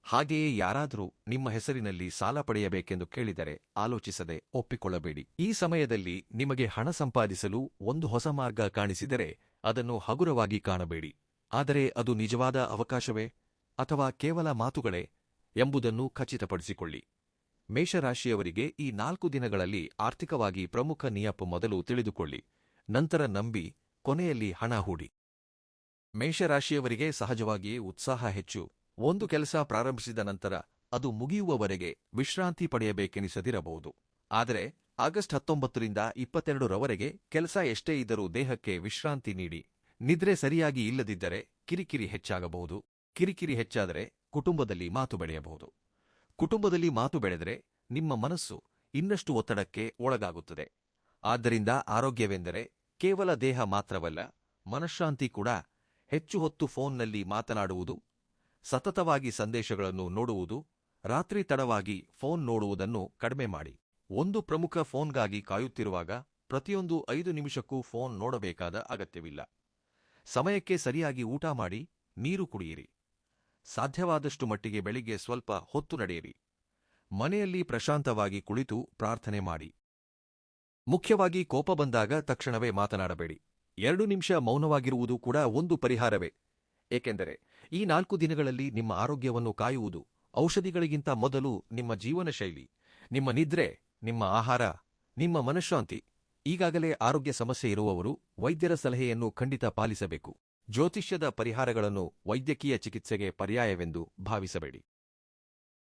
ಹಾಗೆಯೇ ಯಾರಾದರೂ ನಿಮ್ಮ ಹೆಸರಿನಲ್ಲಿ ಸಾಲ ಪಡೆಯಬೇಕೆಂದು ಕೇಳಿದರೆ ಆಲೋಚಿಸದೆ ಒಪ್ಪಿಕೊಳ್ಳಬೇಡಿ. ಈ ಸಮಯದಲ್ಲಿ ನಿಮಗೆ ಹಣ ಸಂಪಾದಿಸಲು ಒಂದು ಹೊಸ ಮಾರ್ಗ ಕಾಣಿಸಿದರೆ ಅದನ್ನು ಹಗುರವಾಗಿ ಕಾಣಬೇಡಿ. ಆದರೆ ಅದು ನಿಜವಾದ ಅವಕಾಶವೇ ಅಥವಾ ಕೇವಲ ಮಾತುಗಳೇ ಎಂಬುದನ್ನು ಖಚಿತಪಡಿಸಿಕೊಳ್ಳಿ. ಮೇಷರಾಶಿಯವರಿಗೆ ಈ 4 ದಿನಗಳಲ್ಲಿ ಆರ್ಥಿಕವಾಗಿ ಪ್ರಮುಖ ನಿಯಮ ಮೊದಲು ತಿಳಿದುಕೊಳ್ಳಿ, ನಂತರ ನಂಬಿ, ಕೊನೆಯಲ್ಲಿ ಹಣ ಹೂಡಿ. ಮೇಷರಾಶಿಯವರಿಗೆ ಸಹಜವಾಗಿಯೇ ಉತ್ಸಾಹ ಹೆಚ್ಚು. ಒಂದು ಕೆಲಸ ಪ್ರಾರಂಭಿಸಿದ ನಂತರ ಅದು ಮುಗಿಯುವವರೆಗೆ ವಿಶ್ರಾಂತಿ ಪಡೆಯಬೇಕೆನಿಸದಿರಬಹುದು. ಆದರೆ ಆಗಸ್ಟ್ 19ರಿಂದ 22ರವರೆಗೆ ಕೆಲಸ ಎಷ್ಟೇ ಇದ್ದರೂ ದೇಹಕ್ಕೆ ವಿಶ್ರಾಂತಿ ನೀಡಿ. ನಿದ್ರೆ ಸರಿಯಾಗಿ ಇಲ್ಲದಿದ್ದರೆ ಕಿರಿಕಿರಿ ಹೆಚ್ಚಾಗಬಹುದು. ಕಿರಿಕಿರಿ ಹೆಚ್ಚಾದರೆ ಕುಟುಂಬದಲ್ಲಿ ಮಾತು ಬೆಳೆಯಬಹುದು. ಕುಟುಂಬದಲ್ಲಿ ಮಾತು ಬೆಳೆದರೆ ನಿಮ್ಮ ಮನಸ್ಸು ಇನ್ನಷ್ಟು ಒತ್ತಡಕ್ಕೆ ಒಳಗಾಗುತ್ತದೆ. ಆದ್ದರಿಂದ ಆರೋಗ್ಯವೆಂದರೆ ಕೇವಲ ದೇಹ ಮಾತ್ರವಲ್ಲ, ಮನಃಶಾಂತಿ ಕೂಡ. ಹೆಚ್ಚು ಹೊತ್ತು ಫೋನ್ನಲ್ಲಿ ಮಾತನಾಡುವುದು, ಸತತವಾಗಿ ಸಂದೇಶಗಳನ್ನು ನೋಡುವುದು, ರಾತ್ರಿ ತಡವಾಗಿ ಫೋನ್ ನೋಡುವುದನ್ನು ಕಡಿಮೆ ಮಾಡಿ. ಒಂದು ಪ್ರಮುಖ ಫೋನ್ಗಾಗಿ ಕಾಯುತ್ತಿರುವಾಗ ಪ್ರತಿಯೊಂದು 5 ನಿಮಿಷಕ್ಕೂ ಫೋನ್ ನೋಡಬೇಕಾದ ಅಗತ್ಯವಿಲ್ಲ. ಸಮಯಕ್ಕೆ ಸರಿಯಾಗಿ ಊಟ ಮಾಡಿ, ನೀರು ಕುಡಿಯಿರಿ. ಸಾಧ್ಯವಾದಷ್ಟು ಮಟ್ಟಿಗೆ ಬೆಳಿಗ್ಗೆ ಸ್ವಲ್ಪ ಹೊತ್ತು ನಡೆಯಿರಿ. ಮನೆಯಲ್ಲಿ ಪ್ರಶಾಂತವಾಗಿ ಕುಳಿತು ಪ್ರಾರ್ಥನೆ ಮಾಡಿ. ಮುಖ್ಯವಾಗಿ ಕೋಪ ಬಂದಾಗ ತಕ್ಷಣವೇ ಮಾತನಾಡಬೇಡಿ. 2 ನಿಮಿಷ ಮೌನವಾಗಿರುವುದು ಕೂಡ ಒಂದು ಪರಿಹಾರವೇ. ಏಕೆಂದರೆ ಈ 4 ದಿನಗಳಲ್ಲಿ ನಿಮ್ಮ ಆರೋಗ್ಯವನ್ನು ಕಾಯುವುದು ಔಷಧಿಗಳಿಗಿಂತ ಮೊದಲು ನಿಮ್ಮ ಜೀವನ ಶೈಲಿ, ನಿಮ್ಮ ನಿದ್ರೆ, ನಿಮ್ಮ ಆಹಾರ, ನಿಮ್ಮ ಮನಃಶಾಂತಿ. ಈಗಾಗಲೇ ಆರೋಗ್ಯ ಸಮಸ್ಯೆ ಇರುವವರು ವೈದ್ಯರ ಸಲಹೆಯನ್ನು ಖಂಡಿತ ಪಾಲಿಸಬೇಕು. ಜ್ಯೋತಿಷ್ಯದ ಪರಿಹಾರಗಳನ್ನು ವೈದ್ಯಕೀಯ ಚಿಕಿತ್ಸೆಗೆ ಪರ್ಯಾಯವೆಂದು ಭಾವಿಸಬೇಡಿ.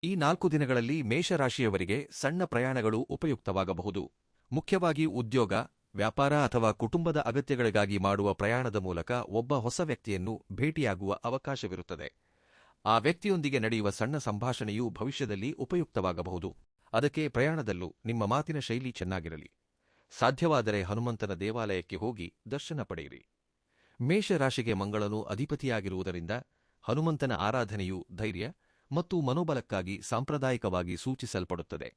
ಈ 4 ದಿನಗಳಲ್ಲಿ ಮೇಷರಾಶಿಯವರಿಗೆ ಸಣ್ಣ ಪ್ರಯಾಣಗಳು ಉಪಯುಕ್ತವಾಗಬಹುದು. ಮುಖ್ಯವಾಗಿ ಉದ್ಯೋಗ, ವ್ಯಾಪಾರ ಅಥವಾ ಕುಟುಂಬದ ಅಗತ್ಯಗಳಿಗಾಗಿ ಮಾಡುವ ಪ್ರಯಾಣದ ಮೂಲಕ ಒಬ್ಬ ಹೊಸ ವ್ಯಕ್ತಿಯನ್ನು ಭೇಟಿಯಾಗುವ ಅವಕಾಶವಿರುತ್ತದೆ. ಆ ವ್ಯಕ್ತಿಯೊಂದಿಗೆ ನಡೆಯುವ ಸಣ್ಣ ಸಂಭಾಷಣೆಯು ಭವಿಷ್ಯದಲ್ಲಿ ಉಪಯುಕ್ತವಾಗಬಹುದು. ಅದಕ್ಕೆ ಪ್ರಯಾಣದಲ್ಲೂ ನಿಮ್ಮ ಮಾತಿನ ಶೈಲಿ ಚೆನ್ನಾಗಿರಲಿ. ಸಾಧ್ಯವಾದರೆ ಹನುಮಂತನ ದೇವಾಲಯಕ್ಕೆ ಹೋಗಿ ದರ್ಶನ ಪಡೆಯಿರಿ. ಮೇಷರಾಶಿಗೆ ಮಂಗಳನು ಅಧಿಪತಿಯಾಗಿರುವುದರಿಂದ ಹನುಮಂತನ ಆರಾಧನೆಯು ಧೈರ್ಯ ಮತ್ತು ಮನೋಬಲಕ್ಕಾಗಿ ಸಾಂಪ್ರದಾಯಿಕವಾಗಿ ಸೂಚಿಸಲ್ಪಡುತ್ತದೆ.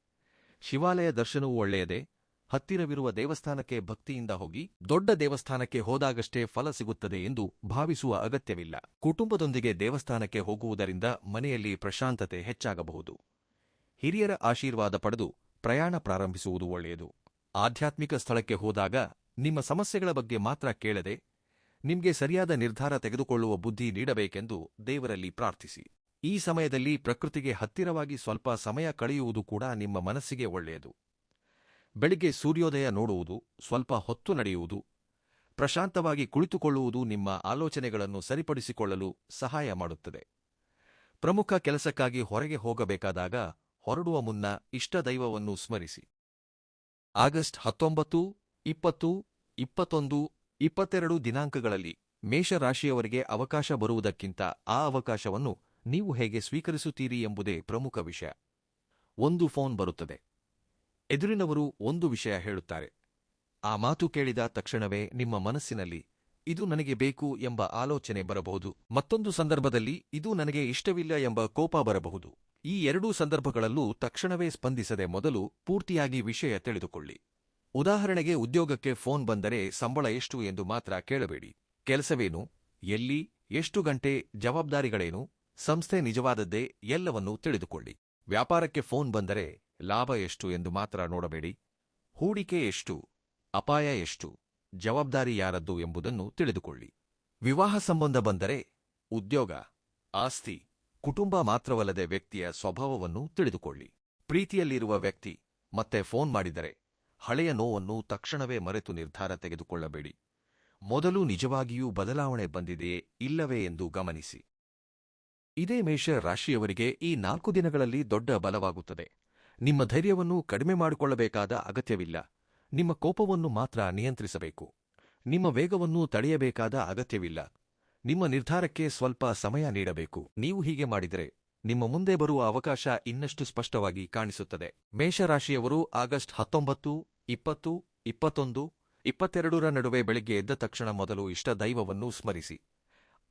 ಶಿವಾಲಯ ದರ್ಶನವೂ ಒಳ್ಳೆಯದೇ. ಹತ್ತಿರವಿರುವ ದೇವಸ್ಥಾನಕ್ಕೆ ಭಕ್ತಿಯಿಂದ ಹೋಗಿ. ದೊಡ್ಡ ದೇವಸ್ಥಾನಕ್ಕೆ ಹೋದಾಗಷ್ಟೇ ಫಲ ಸಿಗುತ್ತದೆ ಎಂದು ಭಾವಿಸುವ ಅಗತ್ಯವಿಲ್ಲ. ಕುಟುಂಬದೊಂದಿಗೆ ದೇವಸ್ಥಾನಕ್ಕೆ ಹೋಗುವುದರಿಂದ ಮನೆಯಲ್ಲಿ ಪ್ರಶಾಂತತೆ ಹೆಚ್ಚಾಗಬಹುದು. ಹಿರಿಯರ ಆಶೀರ್ವಾದ ಪಡೆದು ಪ್ರಯಾಣ ಪ್ರಾರಂಭಿಸುವುದು ಒಳ್ಳೆಯದು. ಆಧ್ಯಾತ್ಮಿಕ ಸ್ಥಳಕ್ಕೆ ಹೋದಾಗ ನಿಮ್ಮ ಸಮಸ್ಯೆಗಳ ಬಗ್ಗೆ ಮಾತ್ರ ಕೇಳದೆ ನಿಮಗೆ ಸರಿಯಾದ ನಿರ್ಧಾರ ತೆಗೆದುಕೊಳ್ಳುವ ಬುದ್ಧಿ ನೀಡಬೇಕೆಂದು ದೇವರಲ್ಲಿ ಪ್ರಾರ್ಥಿಸಿ. ಈ ಸಮಯದಲ್ಲಿ ಪ್ರಕೃತಿಗೆ ಹತ್ತಿರವಾಗಿ ಸ್ವಲ್ಪ ಸಮಯ ಕಳೆಯುವುದು ಕೂಡ ನಿಮ್ಮ ಮನಸ್ಸಿಗೆ ಒಳ್ಳೆಯದು. ಬೆಳಿಗ್ಗೆ ಸೂರ್ಯೋದಯ ನೋಡುವುದು, ಸ್ವಲ್ಪ ಹೊತ್ತು ನಡೆಯುವುದು, ಪ್ರಶಾಂತವಾಗಿ ಕುಳಿತುಕೊಳ್ಳುವುದು ನಿಮ್ಮ ಆಲೋಚನೆಗಳನ್ನು ಸರಿಪಡಿಸಿಕೊಳ್ಳಲು ಸಹಾಯ ಮಾಡುತ್ತದೆ. ಪ್ರಮುಖ ಕೆಲಸಕ್ಕಾಗಿ ಹೊರಗೆ ಹೋಗಬೇಕಾದಾಗ ಹೊರಡುವ ಮುನ್ನ ಇಷ್ಟದೈವವನ್ನು ಸ್ಮರಿಸಿ. ಆಗಸ್ಟ್ 19, 20, 21, 22 ದಿನಾಂಕಗಳಲ್ಲಿ ಮೇಷರಾಶಿಯವರಿಗೆ ಅವಕಾಶ ಬರುವುದಕ್ಕಿಂತ ಆ ಅವಕಾಶವನ್ನು ನೀವು ಹೇಗೆ ಸ್ವೀಕರಿಸುತ್ತೀರಿ ಎಂಬುದೇ ಪ್ರಮುಖ ವಿಷಯ. ಒಂದು ಫೋನ್ ಬರುತ್ತದೆ. ಎದುರಿನವರು ಒಂದು ವಿಷಯ ಹೇಳುತ್ತಾರೆ. ಆ ಮಾತು ಕೇಳಿದ ತಕ್ಷಣವೇ ನಿಮ್ಮ ಮನಸ್ಸಿನಲ್ಲಿ ಇದು ನನಗೆ ಬೇಕು ಎಂಬ ಆಲೋಚನೆ ಬರಬಹುದು. ಮತ್ತೊಂದು ಸಂದರ್ಭದಲ್ಲಿ ಇದು ನನಗೆ ಇಷ್ಟವಿಲ್ಲ ಎಂಬ ಕೋಪ ಬರಬಹುದು. ಈ ಎರಡೂ ಸಂದರ್ಭಗಳಲ್ಲೂ ತಕ್ಷಣವೇ ಸ್ಪಂದಿಸದೆ ಮೊದಲು ಪೂರ್ತಿಯಾಗಿ ವಿಷಯ ತಿಳಿದುಕೊಳ್ಳಿ. ಉದಾಹರಣೆಗೆ, ಉದ್ಯೋಗಕ್ಕೆ ಫೋನ್ ಬಂದರೆ ಸಂಬಳ ಎಷ್ಟು ಎಂದು ಮಾತ್ರ ಕೇಳಬೇಡಿ. ಕೆಲಸವೇನು, ಎಲ್ಲಿ, ಎಷ್ಟು ಗಂಟೆ, ಜವಾಬ್ದಾರಿಗಳೇನು, ಸಂಸ್ಥೆ ನಿಜವಾದದ್ದೇ, ಎಲ್ಲವನ್ನೂ ತಿಳಿದುಕೊಳ್ಳಿ. ವ್ಯಾಪಾರಕ್ಕೆ ಫೋನ್ ಬಂದರೆ ಲಾಭ ಎಷ್ಟು ಎಂದು ಮಾತ್ರ ನೋಡಬೇಡಿ. ಹೂಡಿಕೆ ಎಷ್ಟು, ಅಪಾಯ ಎಷ್ಟು, ಜವಾಬ್ದಾರಿ ಯಾರದ್ದು ಎಂಬುದನ್ನು ತಿಳಿದುಕೊಳ್ಳಿ. ವಿವಾಹ ಸಂಬಂಧ ಬಂದರೆ ಉದ್ಯೋಗ, ಆಸ್ತಿ, ಕುಟುಂಬ ಮಾತ್ರವಲ್ಲದೆ ವ್ಯಕ್ತಿಯ ಸ್ವಭಾವವನ್ನು ತಿಳಿದುಕೊಳ್ಳಿ. ಪ್ರೀತಿಯಲ್ಲಿರುವ ವ್ಯಕ್ತಿ ಮತ್ತೆ ಫೋನ್ ಮಾಡಿದರೆ ಹಳೆಯ ನೋವನ್ನು ತಕ್ಷಣವೇ ಮರೆತು ನಿರ್ಧಾರ ತೆಗೆದುಕೊಳ್ಳಬೇಡಿ. ಮೊದಲು ನಿಜವಾಗಿಯೂ ಬದಲಾವಣೆ ಬಂದಿದೆಯೇ ಇಲ್ಲವೇ ಎಂದು ಗಮನಿಸಿ. ಇದೇ ಮೇಷ ರಾಶಿಯವರಿಗೆ ಈ 4 ದಿನಗಳಲ್ಲಿ ದೊಡ್ಡ ಬಲವಾಗುತ್ತದೆ. ನಿಮ್ಮ ಧೈರ್ಯವನ್ನು ಕಡಿಮೆ ಮಾಡಿಕೊಳ್ಳಬೇಕಾದ ಅಗತ್ಯವಿಲ್ಲ. ನಿಮ್ಮ ಕೋಪವನ್ನು ಮಾತ್ರ ನಿಯಂತ್ರಿಸಬೇಕು. ನಿಮ್ಮ ವೇಗವನ್ನು ತಡೆಯಬೇಕಾದ ಅಗತ್ಯವಿಲ್ಲ. ನಿಮ್ಮ ನಿರ್ಧಾರಕ್ಕೆ ಸ್ವಲ್ಪ ಸಮಯ ನೀಡಬೇಕು. ನೀವು ಹೀಗೆ ಮಾಡಿದರೆ ನಿಮ್ಮ ಮುಂದೆ ಬರುವ ಅವಕಾಶ ಇನ್ನಷ್ಟು ಸ್ಪಷ್ಟವಾಗಿ ಕಾಣಿಸುತ್ತದೆ. ಮೇಷರಾಶಿಯವರು ಆಗಸ್ಟ್ 19, 20, 21, 22ರ ನಡುವೆ ಬೆಳಿಗ್ಗೆ ಎದ್ದ ತಕ್ಷಣ ಮೊದಲು ಇಷ್ಟ ದೈವವನ್ನು ಸ್ಮರಿಸಿ.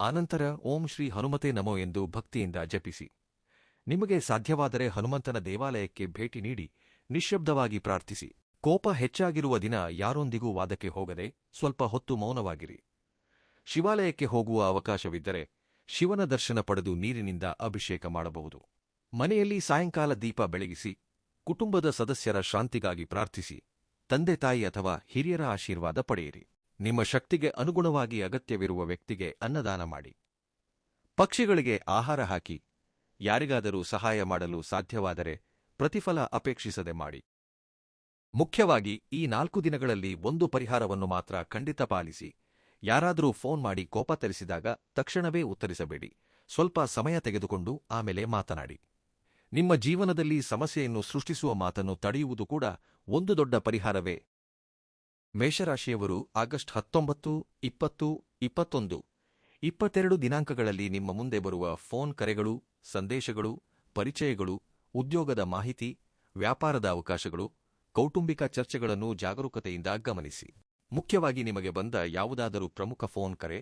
ಆನಂತರ ಓಂ ಶ್ರೀ ಹನುಮತೆ ನಮೋ ಎಂದು ಭಕ್ತಿಯಿಂದ ಜಪಿಸಿ. ನಿಮಗೆ ಸಾಧ್ಯವಾದರೆ ಹನುಮಂತನ ದೇವಾಲಯಕ್ಕೆ ಭೇಟಿ ನೀಡಿ ನಿಶ್ಶಬ್ದವಾಗಿ ಪ್ರಾರ್ಥಿಸಿ. ಕೋಪ ಹೆಚ್ಚಾಗಿರುವ ದಿನ ಯಾರೊಂದಿಗೂ ವಾದಕ್ಕೆ ಹೋಗದೆ ಸ್ವಲ್ಪ ಹೊತ್ತು ಮೌನವಾಗಿರಿ. ಶಿವಾಲಯಕ್ಕೆ ಹೋಗುವ ಅವಕಾಶವಿದ್ದರೆ ಶಿವನ ದರ್ಶನ ಪಡೆದು ನೀರಿನಿಂದ ಅಭಿಷೇಕ ಮಾಡಬಹುದು. ಮನೆಯಲ್ಲಿ ಸಾಯಂಕಾಲ ದೀಪ ಬೆಳಗಿಸಿ ಕುಟುಂಬದ ಸದಸ್ಯರ ಶಾಂತಿಗಾಗಿ ಪ್ರಾರ್ಥಿಸಿ. ತಂದೆ ತಾಯಿ ಅಥವಾ ಹಿರಿಯರ ಆಶೀರ್ವಾದ ಪಡೆಯಿರಿ. ನಿಮ್ಮ ಶಕ್ತಿಗೆ ಅನುಗುಣವಾಗಿ ಅಗತ್ಯವಿರುವ ವ್ಯಕ್ತಿಗೆ ಅನ್ನದಾನ ಮಾಡಿ. ಪಕ್ಷಿಗಳಿಗೆ ಆಹಾರ ಹಾಕಿ. ಯಾರಿಗಾದರೂ ಸಹಾಯ ಮಾಡಲು ಸಾಧ್ಯವಾದರೆ ಪ್ರತಿಫಲ ಅಪೇಕ್ಷಿಸದೆ ಮಾಡಿ. ಮುಖ್ಯವಾಗಿ ಈ 4 ದಿನಗಳಲ್ಲಿ ಒಂದು ಪರಿಹಾರವನ್ನು ಮಾತ್ರ ಖಂಡಿತ ಪಾಲಿಸಿ. ಯಾರಾದರೂ ಫೋನ್ ಮಾಡಿ ಕೋಪ ತರಿಸಿದಾಗ ತಕ್ಷಣವೇ ಉತ್ತರಿಸಬೇಡಿ. ಸ್ವಲ್ಪ ಸಮಯ ತೆಗೆದುಕೊಂಡು ಆಮೇಲೆ ಮಾತನಾಡಿ. ನಿಮ್ಮ ಜೀವನದಲ್ಲಿ ಸಮಸ್ಯೆಯನ್ನು ಸೃಷ್ಟಿಸುವ ಮಾತನ್ನು ತಡೆಯುವುದು ಕೂಡ ಒಂದು ದೊಡ್ಡ ಪರಿಹಾರವೇ. ಮೇಷರಾಶಿಯವರು ಆಗಸ್ಟ್ 19, 20, 21, 22 ದಿನಾಂಕಗಳಲ್ಲಿ ನಿಮ್ಮ ಮುಂದೆ ಬರುವ ಫೋನ್ ಕರೆಗಳು, ಸಂದೇಶಗಳು, ಪರಿಚಯಗಳು, ಉದ್ಯೋಗದ ಮಾಹಿತಿ, ವ್ಯಾಪಾರದ ಅವಕಾಶಗಳು, ಕೌಟುಂಬಿಕ ಚರ್ಚೆಗಳನ್ನು ಜಾಗರೂಕತೆಯಿಂದ ಗಮನಿಸಿ. ಮುಖ್ಯವಾಗಿ ನಿಮಗೆ ಬಂದ ಯಾವುದಾದರೂ ಪ್ರಮುಖ ಫೋನ್ ಕರೆ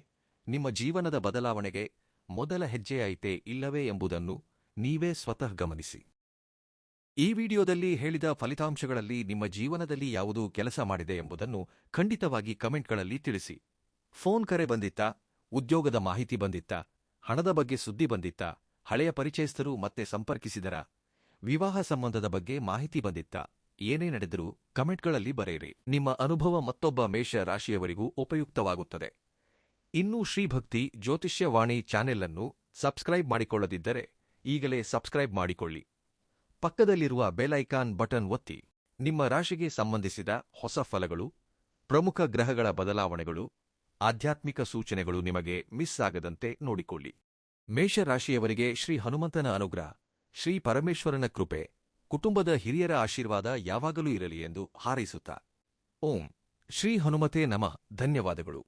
ನಿಮ್ಮ ಜೀವನದ ಬದಲಾವಣೆಗೆ ಮೊದಲ ಹೆಜ್ಜೆಯಾಯಿತೇ ಇಲ್ಲವೇ ಎಂಬುದನ್ನು ನೀವೇ ಸ್ವತಃ ಗಮನಿಸಿ. ಈ ವಿಡಿಯೋದಲ್ಲಿ ಹೇಳಿದ ಫಲಿತಾಂಶಗಳಲ್ಲಿ ನಿಮ್ಮ ಜೀವನದಲ್ಲಿ ಯಾವುದು ಕೆಲಸ ಮಾಡಿದೆ ಎಂಬುದನ್ನು ಖಂಡಿತವಾಗಿ ಕಮೆಂಟ್ಗಳಲ್ಲಿ ತಿಳಿಸಿ. ಫೋನ್ ಕರೆ ಬಂದಿತ್ತಾ? ಉದ್ಯೋಗದ ಮಾಹಿತಿ ಬಂದಿತ್ತಾ? ಹಣದ ಬಗ್ಗೆ ಸುದ್ದಿ ಬಂದಿತ್ತಾ? ಹಳೆಯ ಪರಿಚಯಸ್ಥರು ಮತ್ತೆ ಸಂಪರ್ಕಿಸಿದರಾ? ವಿವಾಹ ಸಂಬಂಧದ ಬಗ್ಗೆ ಮಾಹಿತಿ ಬಂದಿತ್ತಾ? ಏನೇ ನಡೆದರೂ ಕಮೆಂಟ್ಗಳಲ್ಲಿ ಬರೆಯಿರಿ. ನಿಮ್ಮ ಅನುಭವ ಮತ್ತೊಬ್ಬ ಮೇಷ ರಾಶಿಯವರಿಗೂ ಉಪಯುಕ್ತವಾಗುತ್ತದೆ. ಇನ್ನೂ ಶ್ರೀಭಕ್ತಿ ಜ್ಯೋತಿಷ್ಯವಾಣಿ ಚಾನೆಲ್ ಅನ್ನು ಸಬ್ಸ್ಕ್ರೈಬ್ ಮಾಡಿಕೊಳ್ಳದಿದ್ದರೆ ಈಗಲೇ ಸಬ್ಸ್ಕ್ರೈಬ್ ಮಾಡಿಕೊಳ್ಳಿ. ಪಕ್ಕದಲ್ಲಿರುವ ಬೆಲ್ ಐಕಾನ್ ಬಟನ್ ಒತ್ತಿ. ನಿಮ್ಮ ರಾಶಿಗೆ ಸಂಬಂಧಿಸಿದ ಹೊಸ ಫಲಗಳು, ಪ್ರಮುಖ ಗ್ರಹಗಳ ಬದಲಾವಣೆಗಳು, ಆಧ್ಯಾತ್ಮಿಕ ಸೂಚನೆಗಳು ನಿಮಗೆ ಮಿಸ್ ಆಗದಂತೆ ನೋಡಿಕೊಳ್ಳಿ. ಮೇಷರಾಶಿಯವರಿಗೆ ಶ್ರೀ ಹನುಮಂತನ ಅನುಗ್ರಹ, ಶ್ರೀ ಪರಮೇಶ್ವರನ ಕೃಪೆ, ಕುಟುಂಬದ ಹಿರಿಯರ ಆಶೀರ್ವಾದ ಯಾವಾಗಲೂ ಇರಲಿ ಎಂದು ಹಾರೈಸುತ್ತಾ ಓಂ ಶ್ರೀ ಹನುಮತೆ ನಮಃ. ಧನ್ಯವಾದಗಳು.